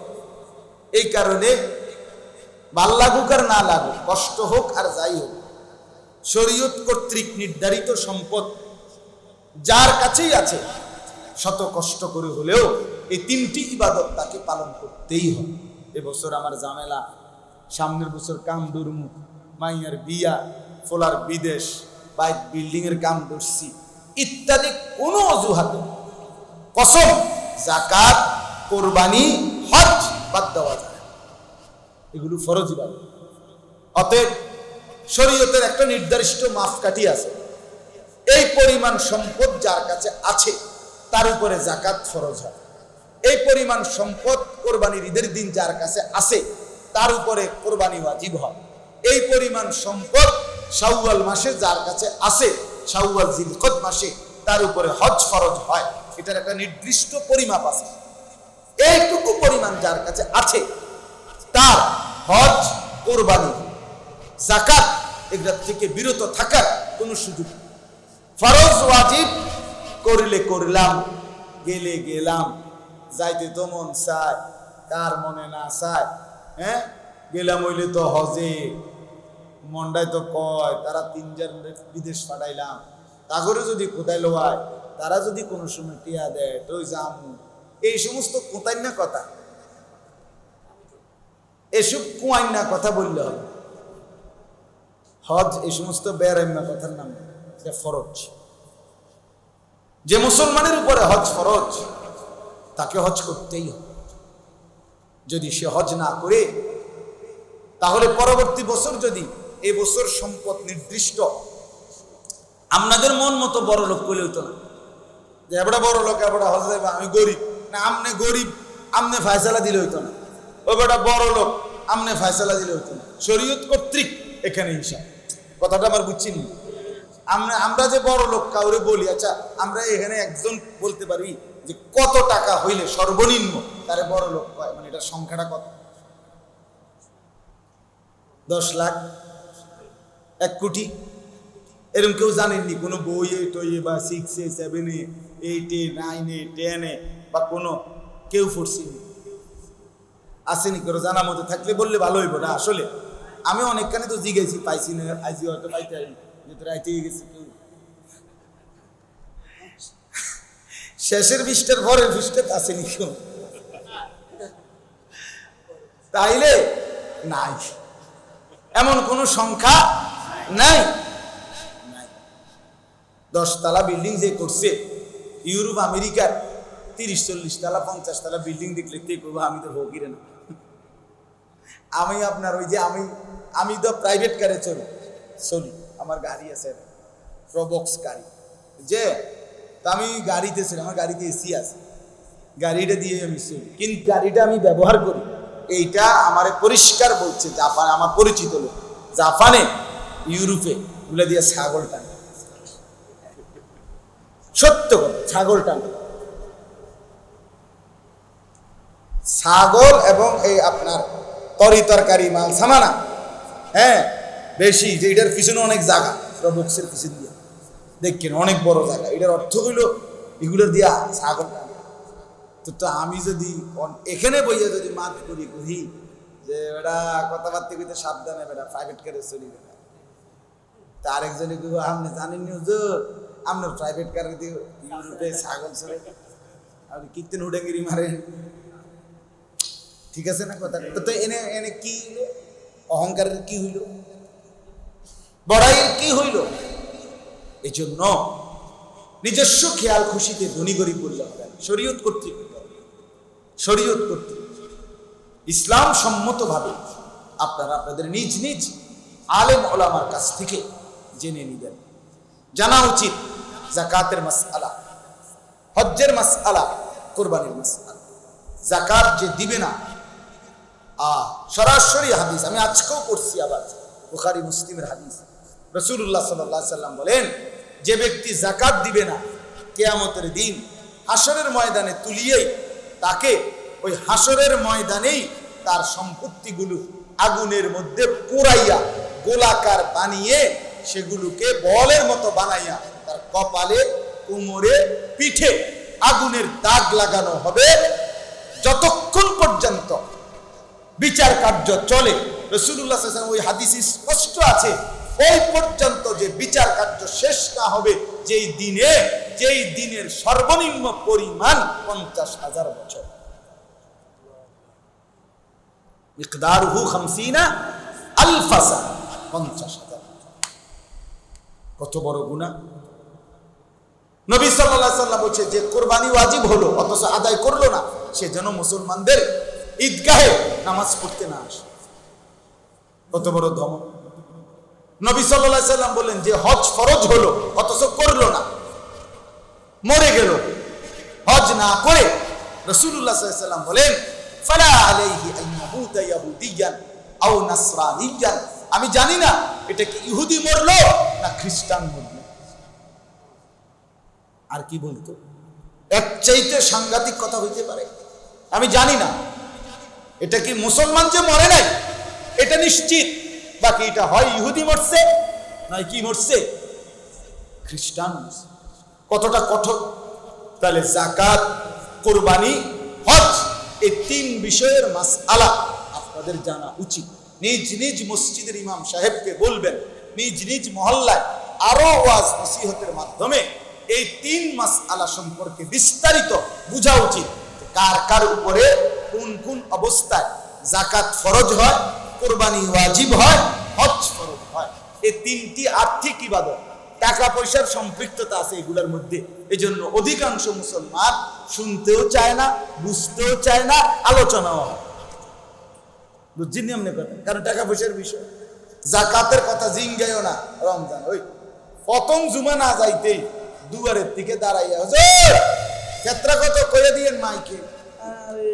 এই কারণে ভাল লাগুক আর না লাগুক, কষ্ট হোক আর যাই হোক, শরীয়ত কর্তৃক নির্ধারিত সম্পদ যার কাছেই আছে, শত কষ্ট করে হলেও এই 3টি ইবাদত তাকে পালন করতেই হবে। এবছর আমার ঝামেলা, সামনের বছর কাম ধরমু, মাইয়ার বিয়া, ফোলার বিদেশ, বাইক বিল্ডিং এর কাম ধরছি ইত্যাদি কোনো অজুহাতে কসম যাকাত, কোরবানি, হজ বাদ দেওয়া যায়। এগুলো ফরজ ইবাদত। অতএব শরীয়তের একটা নির্দিষ্ট মাপকাঠি আছে, এই পরিমাণ সম্পদ যার কাছে আছে তার উপরে যাকাত ফরজ হয়। এই পরিমাণ সম্পদ কোরবানির ঈদের দিন যার কাছে আছে তার উপরে কোরবানি ওয়াজিব হয়। এই পরিমাণ সম্পদ শাওয়াল মাসে যার কাছে আছে, শাওয়াল জিলকদ মাসে তার উপরে হজ ফরজ হয়। এটার একটা নির্দিষ্ট পরিমাপ আছে। এইটুকু পরিমাণ যার কাছে আছে তার হজ, কোরবানি, যাকাত এগুলোর থেকে বিরত থাকার কোনো সুযোগ নেই। ফরজ ওয়াজিব করলে করলাম, গেলে গেলাম, যাইতে তো মন চায়, কার মনে না চায়। হ্যাঁ, গেলাম হইলে তো হজে, মন্ডায় তো কয় তারা 3 জন বিদেশ পাঠাইলাম, তাগরে যদি কোথায় লোয়ায়, তারা যদি কোনো সময় টিয়া দেয় তো জামু। এই সমস্ত কোথায় না কথা, এসব কুয়াইন না কথা বললে হবে। হজ এই সমস্ত বেড়াইনা কথার নাম ফরজ। যে মুসলমানের উপরে হজ ফরজ তাকে হজ করতেই হবে। যদি সে হজ না করে তাহলে পরবর্তী বছর যদি এই বছর সম্পদ নির্দিষ্ট, আপনাদের মন মতো বড় লোক করলে হইতো না যে এবারে বড় লোক এবারে হজ যাইবা, আমি গরিব না, আমনে গরিব আমনে ফায়সালা দিলে হইতো না। ওই বেটা বড় লোক আমনে ফায়সালা দিলে হইতো না। শরীয়ত কর্তৃক এখানে হিসাব, কথাটা আমার বুঝছি না। আমরা যে বড় লোক কাউরে বলি, আচ্ছা আমরা এখানে একজন বলতে পারি যে কত টাকা হইলে সর্বনিম্ন তারে বড় লোক হয়, মানে এটার সংখ্যাটা কত? 10 লাখ, 1 কোটি, এরকম কেউ জানেননি? কোনো বইয়ে টইয়ে বা 6-এ 7-এ 8-এ 9-এ 10-এ বা কোনো কেউ পড়ছিনি? আসেনি? কেউ জানা মতো থাকলে বললে ভালো হইব না। আসলে আমি অনেকখানে তো জিজ্ঞাসি, পাইছি না, আইজি হয়তো পাইতে রাইতে গেছি। কেউ শেষের 20টার পরের 20টা আসেনি কেউ, তাইলে নাই, এমন কোন সংখ্যা নাই। 10 তলা বিল্ডিং যে করছে ইউরোপ আমেরিকার, 30-40 তলা 50 তলা বিল্ডিং দেখলে কে করবো? আমি তো ভোগিরে না। আমি আপনার ওই যে আমি তো প্রাইভেট কারে চলি, আমার গাড়ি আছে, প্রবক্স গাড়ি, যে আমি গাড়িতে ছিলাম, আমার গাড়িতে এসি আছে, গাড়িটা দিয়ে আমি চলি, কিন্তু গাড়িটা আমি ব্যবহার করি। এইটা আমারে পরিষ্কার বলছে জাপান, আমার পরিচিত লোক জাপানে, ইউরোপে গুলো দিয়ে ছাগল টানে। সত্য কথা, ছাগল টানে, ছাগল এবং এই আপনার তরকারি মাল সামানা, হ্যাঁ বেশি, যে এটার পিছনে অনেক জায়গা, প্রবক্সের পিছন দিয়ে দেখেন অনেক বড় জায়গা। এটার অর্থ হইল এগুলোর দিয়া ছাগল টানে। তো আমি যদি এখানে বইয়া যদি মাত করি কহি যে বেটা কথাবার্তা কইতে সাবধানে, বেটা প্রাইভেট কারে চলি, বেটা তা আরেকজনে কইব আপনি জানেননি হুজুর আপনার প্রাইভেট কারে দিয়ে ইউরোপে ছাগল চলে, আপনি কীর্তন হুডাঙ্গিরি মারেন। ঠিক আছে না কথা? তো এনে এনে কি হইল? অহংকারের কি হইল? বড়াইয়ের কি হইল? এই জন্য নিজস্ব খেয়াল খুশিতে ধনী গরিব বললে হবে না, শরীয়ত কর্তৃক, শরীয়ত কর্তৃক ইসলাম সম্মতভাবে আপনারা আপনাদের নিজ নিজ আলেম ওলামার কাছ থেকে জেনে নিবেন। জানা উচিত যাকাতের মাসআলা, হজ্জের মাসআলা, কোরবানির মাসআলা। যাকাত যে দিবে না, সরাসরি হাদিস আমি আজকেও পড়ছি, আবার বুখারী মুসলিমের হাদিস, রাসূলুল্লাহ সাল্লাল্লাহু আলাইহি সাল্লাম বলেন, যে ব্যক্তি যাকাত দিবে না কিয়ামতের দিন হাসরের ময়দানে তুলিয়েই তাকে ওই হাসরের ময়দানেই তার সম্পত্তিগুলো আগুনের মধ্যে পুরাইয়া গোলাকার বানিয়ে সেগুলোকে বলের মতো বানাইয়া তার কপালে, কোমরে, পিঠে আগুনের দাগ লাগানো হবে। যতক্ষণ পর্যন্ত বিচার কার্য চলে, রাসূলুল্লাহ সাল্লাল্লাহু আলাইহি ওয়াসাল্লাম ওই হাদিসে স্পষ্ট আছে, ওই পর্যন্ত যে বিচার কার্য শেষ না হবে, যেই দিনের সর্বনিম্ন পরিমাণ 50,000 বছর, মিকদারুহু 50,000 সানা, 50,000। কত বড় গুনাহ! নবী সাল্লাল্লাহু আলাইহি ওয়াসাল্লাম বলছে, যে কুরবানি ওয়াজিব হলো অথচ আদায় করলো না, সে যেন মুসলমানদের ঈদগাহে নামাজ পড়তে না আসে। কত বড় ধমক! নবী সাল্লাল্লাহু আলাইহি ওয়াসাল্লাম বলেন, যে হজ ফরজ হলো অথচ করলো না, মরে গেল হজ না করে, রাসূলুল্লাহ সাল্লাল্লাহু আলাইহি ওয়াসাল্লাম বলেন, ফালা আলাইহি আন ইয়ামুতা ইয়াহুদিয়ান আও নাসরানিয়ান, আমি জানি না এটা কি ইহুদি মরলো না খ্রিস্টান মরলো। আর কি বলতো, এর চাইতে সাংঘাতিক কথা হইতে পারে? আমি জানি না এটা কি মুসলমান যে মরে নাই এটা নিশ্চিত, বাকি এটা হয় ইহুদি মরছে নয় কি মরছে খ্রিস্টান মরছে। কতটা কঠোর! তাহলে যাকাত, কুরবানি, হজ, এই তিন বিষয়ের মাসআলা আপনাদের জানা উচিত। নিজ নিজ মসজিদের ইমাম সাহেবকে বলবেন, নিজ নিজ মহল্লায় আরো ওয়াজ নসিহতের মাধ্যমে এই তিন মাসআলা সম্পর্কে বিস্তারিত বোঝা উচিত। কার কার উপরে কোন কোন অবস্থায় যাকাত ফরজ হয়, কুরবানি ওয়াজিব হয়, হজ ফরজ হয়। এই তিনটি আর্থিক ইবাদত, টাকা পয়সার সম্পৃক্ততা আছে এগুলোর মধ্যে। এই জন্য অধিকাংশ মুসলমান শুনতেও চায় না, বুঝতেও চায় না, আলোচনাও হয়। বুঝছেন এমনি কথা, কারণ টাকা পয়সার বিষয়। যাকাতের কথা জিঙ্গাইও না। রমজান ওই প্রথম জুমা না যাইতেই দুয়ারের দিকে দাঁড়াইয়া, হুজুর ক্ষেত্রা কত করে দিয়েন মাইকে। আরে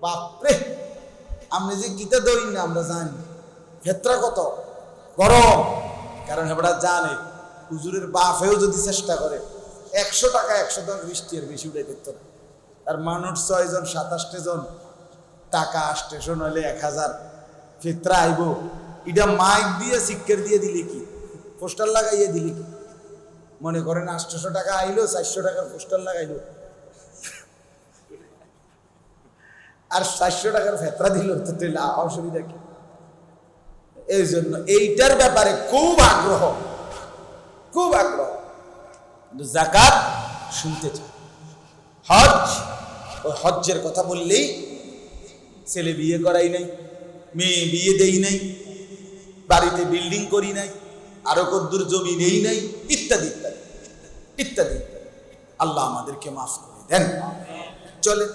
বাপরে, আপনি যে কিতা দই না আমরা জানি ক্ষেত্রা কত গরম। কারণ হেবড়া জানে হুজুরের বাপেও যদি চেষ্টা করে 100 টাকা 110 বৃষ্টি আর বেশি উঠে দেখতো না। আর মানুষ 6 জন 27 জন, টাকা স্টেশন হলে 1000 ফিতরা আইব। এটা মাইক দিয়ে সিক্কের দিয়ে দিলে কি, পোস্টার লাগাইয়ে দিলে কি? মনে করেন 800 টাকা আইলো, 400 টাকার পোস্টার লাগাইলো, আর 400 টাকার ফেতরা দিল, তো অসুবিধা কি? এই জন্য এইটার ব্যাপারে খুব আগ্রহ, খুব আগ্রহ। যাকাত শুনতে চায়। হজ, ওই হজ্জের কথা বললেই ছেলে বিয়ে করাই নাই, মেয়ে বিয়ে দেই নাই, বাড়িতে বিল্ডিং করি নাই, আরো কদ্দুর জমি নেই নাই, ইত্যাদি ইত্যাদি ইত্যাদি। আল্লাহ আমাদেরকে মাফ করে দেন। চলে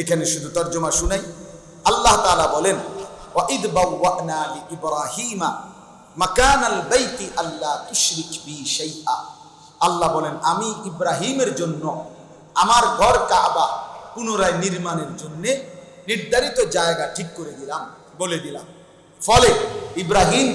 এখানে শুধু তর্জমা শুনাই। আল্লাহ তাআলা বলেন, وَإِذْ بَوَّأْنَا لِإِبْرَاهِيمَ مَكَانَ الْبَيْتِ أَلَّا تُشْرِكْ بِي شَيْئًا। আল্লাহ বলেন, আমি ইব্রাহিমের জন্য আমার ঘর কাবা পুনরায় নির্মাণের জন্য নির্ধারিত জায়গা ঠিক করে দিলাম, বলে দিলাম। ফলে ইব্রাহিম